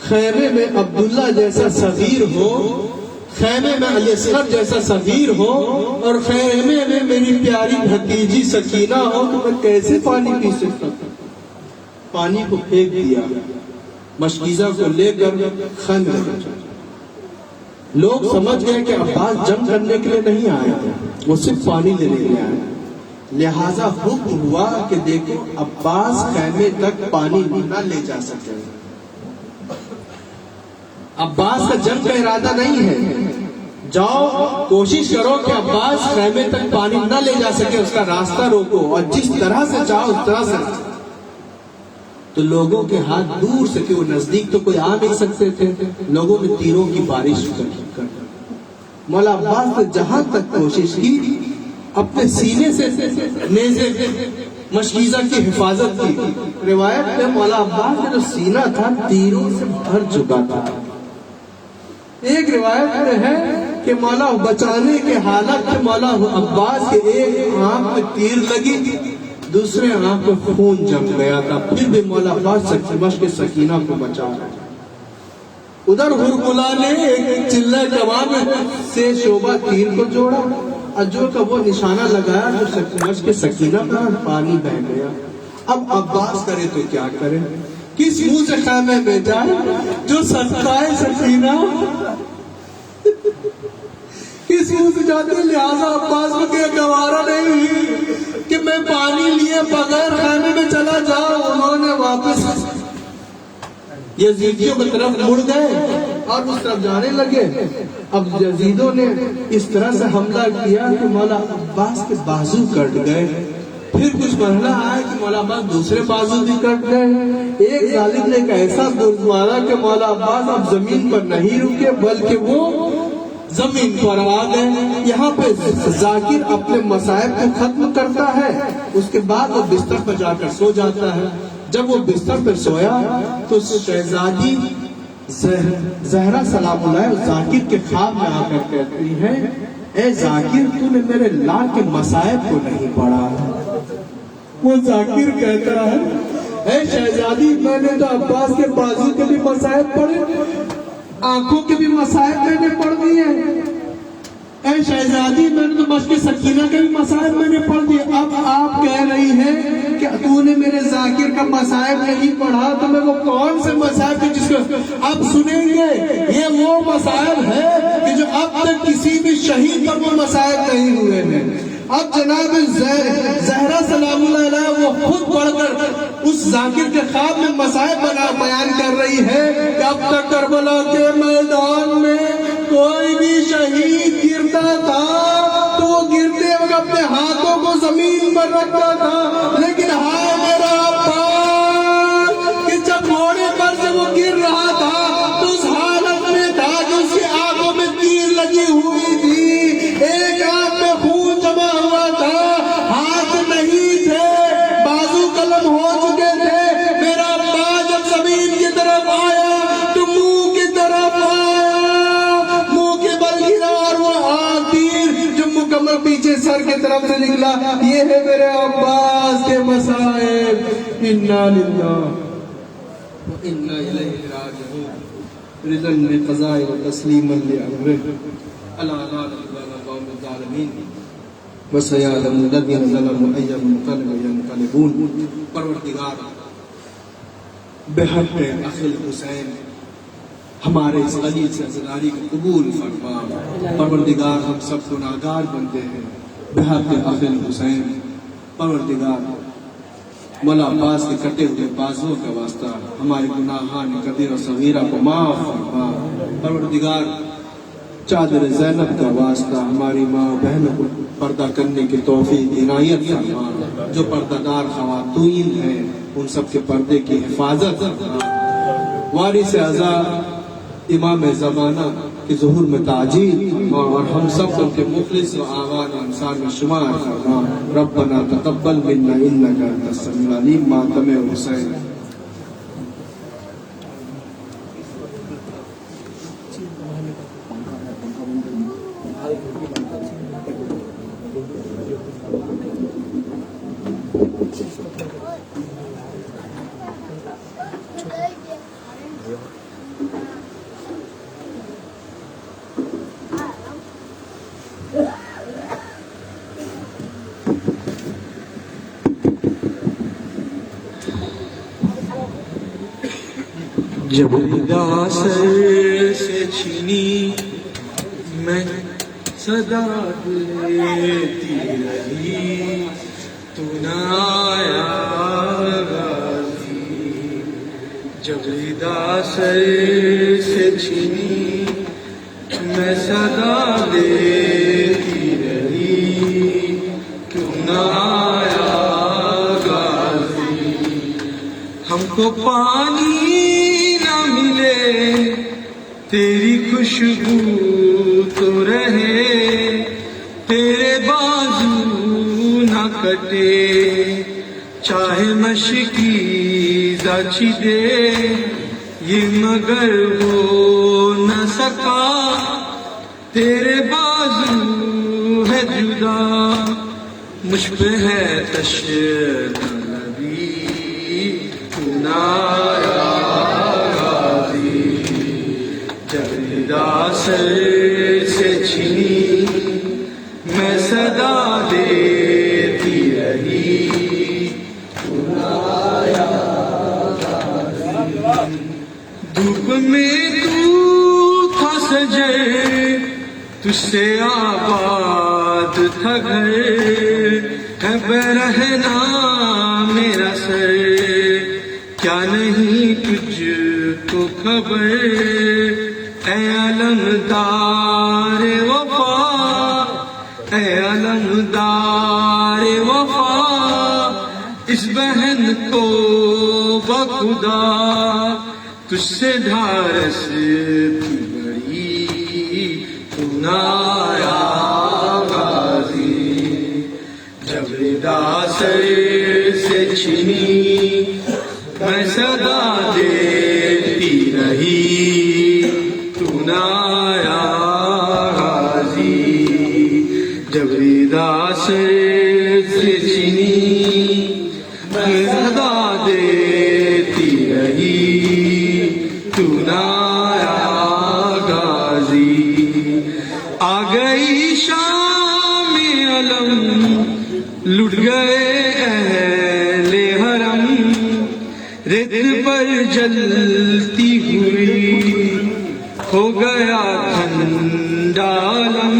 S2: خیمے میں عبداللہ جیسا صغیر ہو، خیمے میں علی اصغر جیسا صغیر ہو، اور خیمے میں میری پیاری بھتیجی سکینہ ہو، تو میں کیسے پانی پی سکتا؟ پانی کو پھینک دیا، مشکیزہ کو لے کر خیمے میں چلا۔ لوگ سمجھ گئے کہ عباس جنگ کرنے کے لیے نہیں آیا، وہ صرف پانی لینے کے لیے آیا، لہذا حکم ہوا کہ دیکھو عباس خیمے تک پانی نہ لے جا سکے۔ عباس کا جنگ کا ارادہ نہیں ہے، جاؤ کوشش کرو کہ عباس خیمے تک پانی نہ لے جا سکے، اس کا راستہ روکو، اور جس طرح سے چاہو اس طرح سے۔ تو لوگوں کے ہاتھ دور سے، کہ وہ نزدیک تو کوئی آ نہیں سکتے تھے، لوگوں نے تیروں کی بارش کر مولا عباس نے جہاں تک کوشش کی، اپنے سینے سے نیزے مشکیزہ کی حفاظت کی۔ روایت میں مولا عباس کا جو سینہ تھا تیروں سے بھر چکا تھا۔ ایک روایت میں ہے کہ مولا بچانے کے حالت میں مولا عباس کے ایک آنکھ میں تیر لگی، دوسرے آنکھ میں خون جم گیا تھا، پھر بھی مولا عباس دمشق کے سکینہ کو بچا رہا۔ ادھر ہرکلا نے ایک چلہ کمان سے شعبہ تیر کو جوڑا، اجو کا وہ نشانہ لگایا جو دمشق کے سکینہ پر پانی بہ گیا۔ اب عباس کرے تو کیا کرے، کس منہ سے خیمے میں جائے جو صدقائے سکینہ، کس منہ سے جاتے؟ لہذا عباس کو کہ گوارا نہیں ہوئی کہ میں پانی لیے بغیر خیمے میں چلا جاؤں۔ انہوں نے واپس یزیدیوں کی طرف مڑ گئے اور اس طرف جانے لگے۔ اب یزیدوں نے اس طرح سے حملہ کیا کہ مولا عباس کے بازو کٹ گئے، پھر کچھ مرحلہ آیا کہ مولا عباس دوسرے بازو بھی کٹ گئے۔ ایک ظالم نے ایک ایسا درد مارا کہ مولا عباس اب زمین پر نہیں رکے بلکہ وہ زمین پر آ گئے۔ یہاں پہ ذاکر اپنے مصائب کو ختم کرتا ہے، اس کے بعد وہ بستر پر جا کر سو جاتا ہے۔ جب وہ بستر پر سویا تو شہزادی زہرا سلام اللہ ذاکر کے خواب میں آ کر کہتی ہے، اے ذاکر تو نے میرے لاکھ کے مصائب کو نہیں پڑھا۔ وہ ذاکر کہتا ہے، اے شہزادی میں نے تو عباس کے بازو کے بھی مصائب پڑھے، آنکھوں کے بھی مصائب میں نے پڑھ دیے، اے شہزادی میں نے تو مشق سکینہ کے بھی مصائب میں نے پڑھ دیے۔ اب آپ کہہ رہی ہیں کہ تو نے میرے ذاکر کا مصائب نہیں پڑھا، تو میں وہ کون سے مصائب تھے جس کو اب سنیں گے؟ یہ وہ مصائب ہے کہ جو اب تک کسی بھی شہید پر وہ مصائب نہیں ہوئے ہیں۔ اب جناب زہرا سلام اللہ علیہ وہ خود پڑھ کر اس ذاکر کے خواب میں مصائب بیان کر رہی ہے کہ اب تک کربلا کے میدان میں کوئی بھی شہید گرتا تھا تو وہ گرتے وقت اپنے ہاتھوں کو زمین پر رکھتا تھا، لیکن ہائے میرا عباس کہ جب گھوڑے پر سے وہ گر رہا تھا تو اس حالت میں تھا کہ اس کی آنکھوں میں تیر لگی ہوئی تھی، ایک آنکھ میں خون جمع ہوا تھا، ہاتھ نہیں تھے، بازو قلم ہو چکے تھے۔ میرا عباس جب زمین کی طرف آیا تو منہ کی طرف آیا، منہ کے بل گرا اور وہ تیر جو مکمل پیچھے سر کی طرف سے نکلا۔ یہ ہے میرے عباس کے مصائب۔ انا للہ وانا الیہ راجعون، رضا بقضاء وتسلیما لامرہ، الا لا اله الا قوم الظالمین وسيعلم الذين ظلموا أي منقلب ينقلبون۔ پروردگار بحق اخی الحسین ہمارے اس غلیظ سے عزاداری کو قبول فرما۔ پروردگار ہم سب گناہگار بنتے ہیں بحق اخی الحسین۔ پروردگار مولا عباس کے کٹے ہوئے بازوں کا واسطہ ہمارے گناہان کبیرہ و صغیرہ کو معاف فرما۔ پروردگار چادر زینب کا واسطہ ہماری ماں بہنوں کو پردہ کرنے کی توفیق عنایت فرما۔ جو پردہ دار خواتین ہیں ان سب کے پردے کی حفاظت فرما۔ وارث اعظم امام زمانہ کے ظہور میں تعجیل فرما اور ہم سب کو ان کے مخلص و آوان انصار میں شمار فرما۔ ربنا تقبل منا انک انت السمیع العلیم۔ ماتم حسین۔
S3: جب ندا سر سے چھینی میں صدا دیتی رہی تو نہ آیا غازی. جب ندا سر سے چھینی میں صدا دیتی رہی کیوں نہ آیا غازی. ہم کو پانی نہ ملے تیری خوشبو تو رہے, تیرے بازو نہ کٹے چاہے مشکی زاچی دے, یہ مگر ہو نہ سکا تیرے بازو ہے جدا, مجھ پہ ہے تشنگی تو نہ آیا غازی. جب ندا سر سے چھینی میں صدا دیتی رہی تو نہ آیا غازی. دھوپ میں تو تھا سجے تجھ سے آباد تھا گھر, ہے برہنا میرا سر کیا نہیں تجھ کو خبر. اے علمدار وفا, اے علمدار وفا, اس بہن کو بخدا تجھ سے ڈھارس تھی بڑی تو نہ آیا غازی. جب ندا سر سے چھینی میں صدا دیتی رہی تو نہ آیا غازی. جب ندا سر سے چھینی میں صدا دیتی رہی تو نہ آیا غازی. آ گئی شام علم لٹ گئے اہل حرم, ریت پر جلتی ہوئی ہو گیا ٹھنڈا عالم.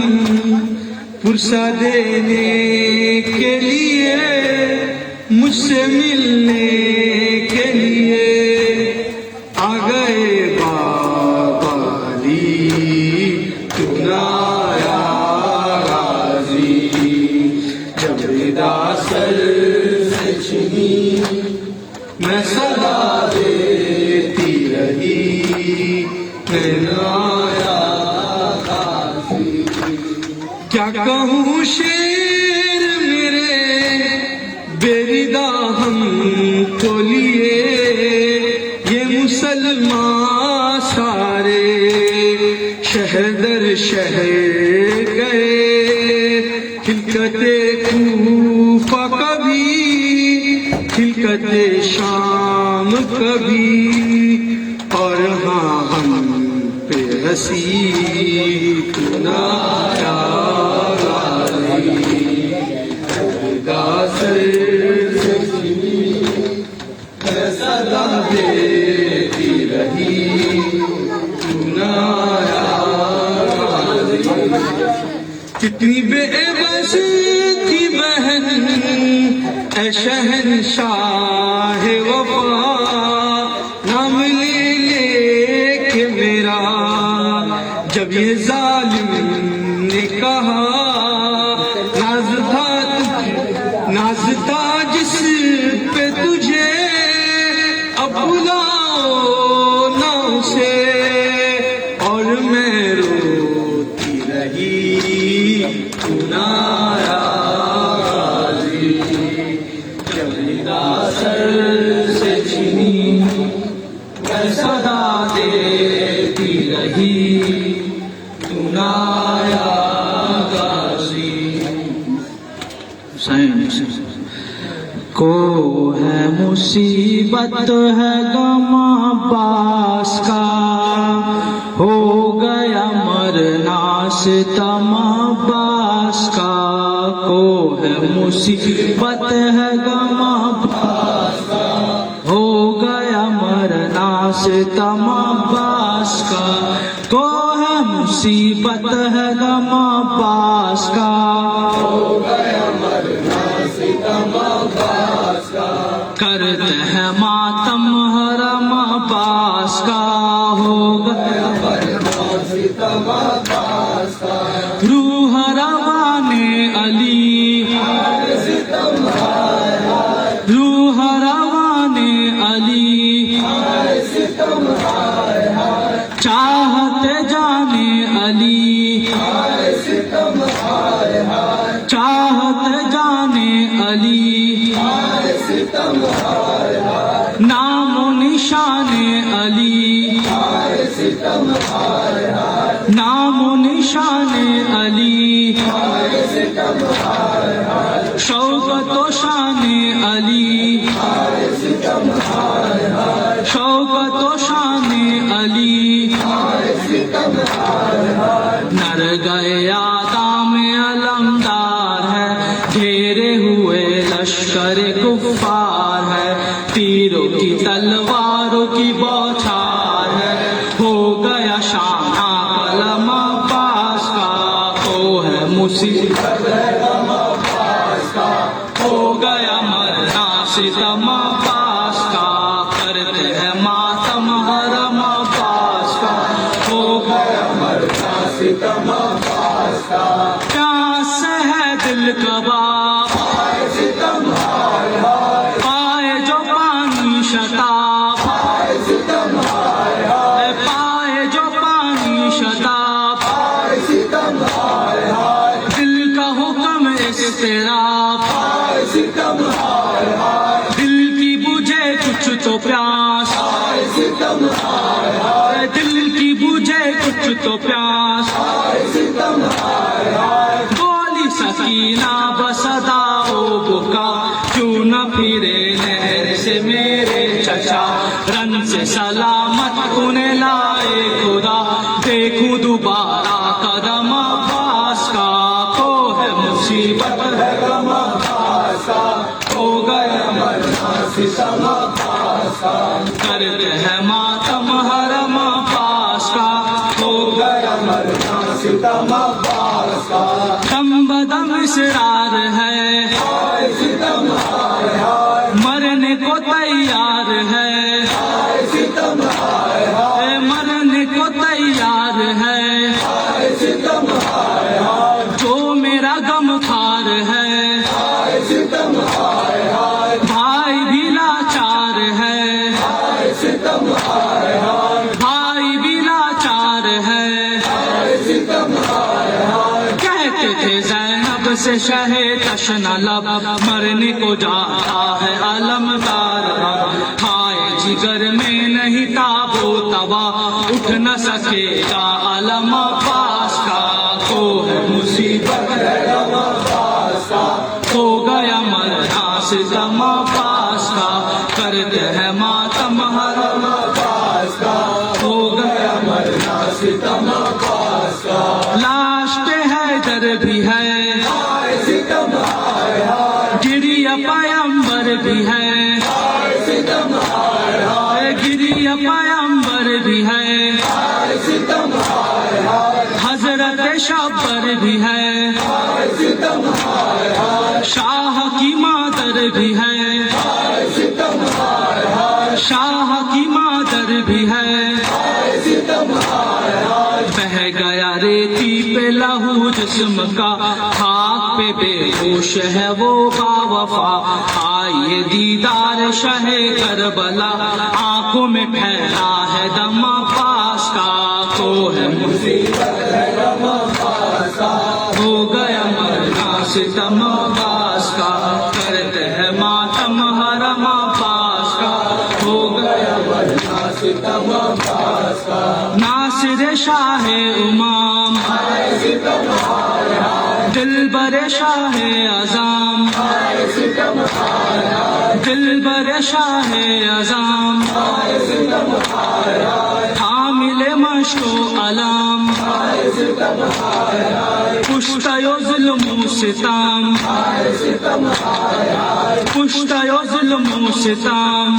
S3: پرسہ دینے کے لیے مجھ سے ملنے کے لیے آ گئے بابا علی تو نہ آیا غازی. جب ندا سر سے چھینی میں صدا دیتی رہی میں نہ آیا غازی. کیا کہوں شیر میرے بیریدا ہم کو لیے, یہ مسلمان سارے شہر در شہر گئے. خلقت کوفہ کبھی, خلقت شام کبھی, اور ہاں ہم پہ ہنسی تو نہ آیا غازی. ندا سر سے چھینی میں صدا دیتی رہی تو نہ آیا غازی. کتنی بے بس تھی بہن اے شہنشاہ وفا, نام لے لے کے میرا جب یہ ظالم نے کہا. ناز تھا جس پہ تجھے اب بلاؤ نہ اسے, اور میں روتی رہی تو نہ آیا غازی. جب ندا سر سے چھینی میں صدا دیتی رہی تو نہ آیا غازی.
S5: کو ہے مصیبت ہے غم عباس کا, ہو گیا مرنا ستم عباس کا. کو ہے مصیبت ہے غم عباس کا, ہو گیا مرنا ستم عباس کا، کو ہے مصیبت ہے غم عباس کا، کرتے ہیں ماتم حرم عباس کا، ہو گیا روح روان علی، روح روان علی، چاہتے جانے علی، چاہتے جانے علی، نام و نشان علی، نام و نشان علی، شوکت و شان علی، شوکت و شان علی، نر گئے آدام علمدار ہے، گھیرے ہوئے لشکر کفار ہے، تیروں کی تلواروں کی بوچھار ہے، ہو گیا شانہ قلم عباس کا، کو ہے مصیبت ہو گیا مرنا ستم عباس کا، کرتے ہیں ماتم حرم عباس کا، ہو گیا مرنا ستم عباس کا، پیاس ہے دل کباب، پائے جو پانی شتاب، پائے جو پانی شتاب، دل کا حکم اضطراب، دل کی بجھے کچھ تو پیاس، دل کی بجھے کچھ تو پیاس، بولی سکینہ بصدا او بکا، کیوں نہ پھرے نہر سے میرے چچا، رن سے سلامت انہیں لائے خدا، دیکھوں دوبارہ قدم عباس کا، کو ہے مصیبت ہے غم عباس کا، ہو گیا مرنا ستم عباس کا، کرتے ہیں ماتم حرم عباس کا، ہو گیا مرنا ستم عباس کا، دم بدم اسرار ہے، مرنے کو تیار ہے، مرنے کو تیار ہے، جو میرا غم خار ہے، بھائی بھی لاچار ہے، بھائی بھی لاچار ہے، کہتے تھے زینب سے شہ تشنہ لب، مرنے کو جاتا ہے علمدار اب، ہائے جگر میں نہیں تاب و تبا، اٹھ نہ سکے گا علم عباس کا، کو ہے مصیبت ہے غم عباس کا، ہو گیا مرنا ستم عباس کا، کرتے ہیں ماتم حرم عباس کا، ہو گیا مرنا ستم عباس کا، لاش پہ حیدر بھی ہے، گری پیمبر بھی ہے، گری پیمبر بھی ہے، حضرت شبر بھی ہے، شاہ کی مادر بھی ہے، شاہ کی مادر بھی ہے، بہہ گیا ریتی پہ لہو جسم کا، خاک پہ بے ہوش ہے وہ با وفا، آئیے دیدار شہ کربلا، آنکھوں میں ٹھہرا ہے دم عباس کا، کو ہے مصیبت ہے غم عباس کا، ہو گیا مرنا ستم عباس کا، کرتے ہیں ماتم حرم عباس کا، ہو گیا مرنا ستم عباس کا، ناصر شاہ امام، دل بر شاہ اعظم، دل بر شاہ اعظم، حامل عشق و علام کشته و ظلم و ستم کشته و ظلم و ستم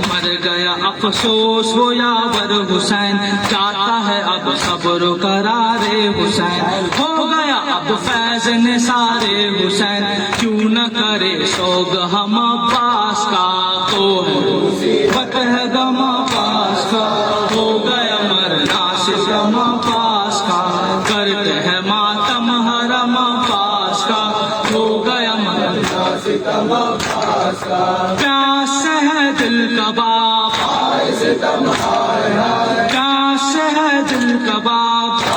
S5: مر گیا افسوس وہ یاور حسین جاتا ہے اب صبر و قرار حسین ہو گیا اب فیض نثار حسین کیوں نہ کرے سوگ ہم عباس کا تو ہے مصیبت ہے غم عباس کا ہو گیا مرنا سے غم عباس کا کرتے ہیں ماتم حرم عباس کا ہو گیا مرنا سے غم عباس کا پیاس ہے دل کباب پیاس ہے دل کباب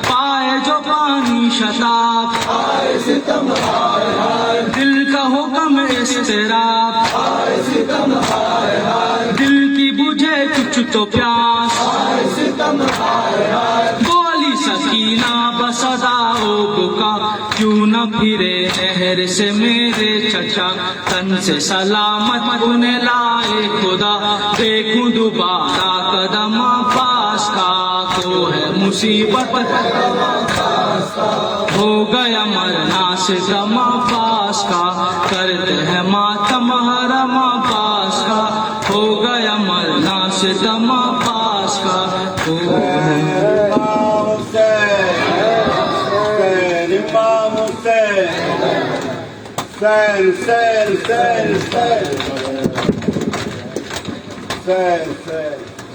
S5: پائے جو پانی شتاب دل کا حکم اضطراب دل کی بجھے کچھ تو پیاس بولی سکینہ بصدا و بکا کیوں نہ پھرے نہر سے میرے چچا تن سے سلامت انہیں لائے خدا دیکھوں دوبارہ قدم عباس کا تو ہے مصیبت ہو گیا مرنا سے غم عباس کا کرتے ہیں ماتم حرم عباس کا ہو گیا مرنا سے غم عباس کا تو ہے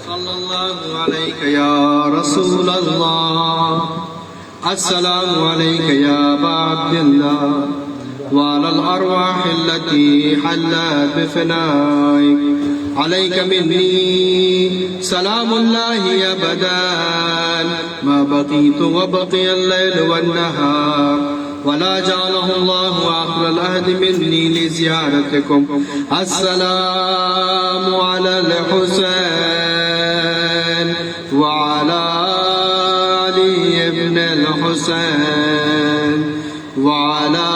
S2: صلی اللہ علیک یا رسول اللہ السلام علیک یا ابا عبداللہ وعلى الأرواح التي حلت بفنائك عليك مني سلام الله أبدا ما بقيت وبقي الليل والنهار ولا جعله الله آخر العهد مني لزيارتكم السلام على الحسين وعلى علي بن الحسين وعلى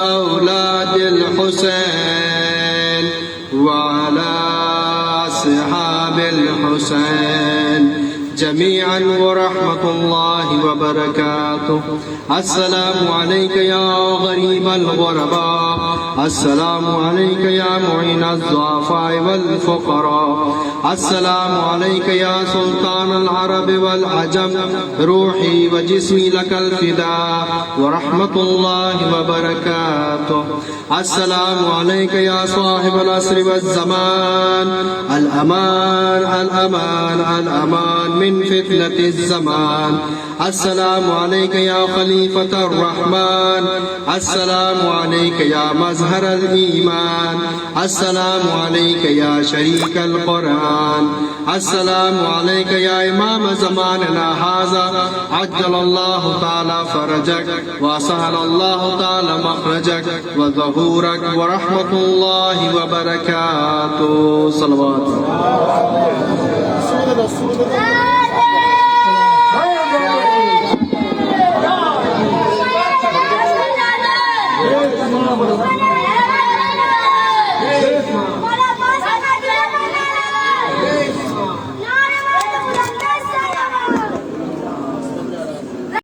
S2: أولاد الحسين وعلى أصحاب الحسين جميعا ورحمة الله وبركاته السلام عليك يا غريب الغرباء السلام عليك يا معين الضعفاء والفقراء السلام عليك يا سلطان العرب والعجم روحي وجسمي لك الفداء ورحمة الله وبركاته السلام عليك يا صاحب العصر والزمان الأمان الأمان الأمان من فتنة الزمان السلام عليك يا خليفة الرحمن السلام عليك يا مظهر الإيمان السلام عليك يا شريك القرآن السلام عليك يا إمام زماننا هذا عجل الله تعالى فرجك وسهل الله تعالى مخرجك وظهورك ورحمة الله وبركاته صلوات الله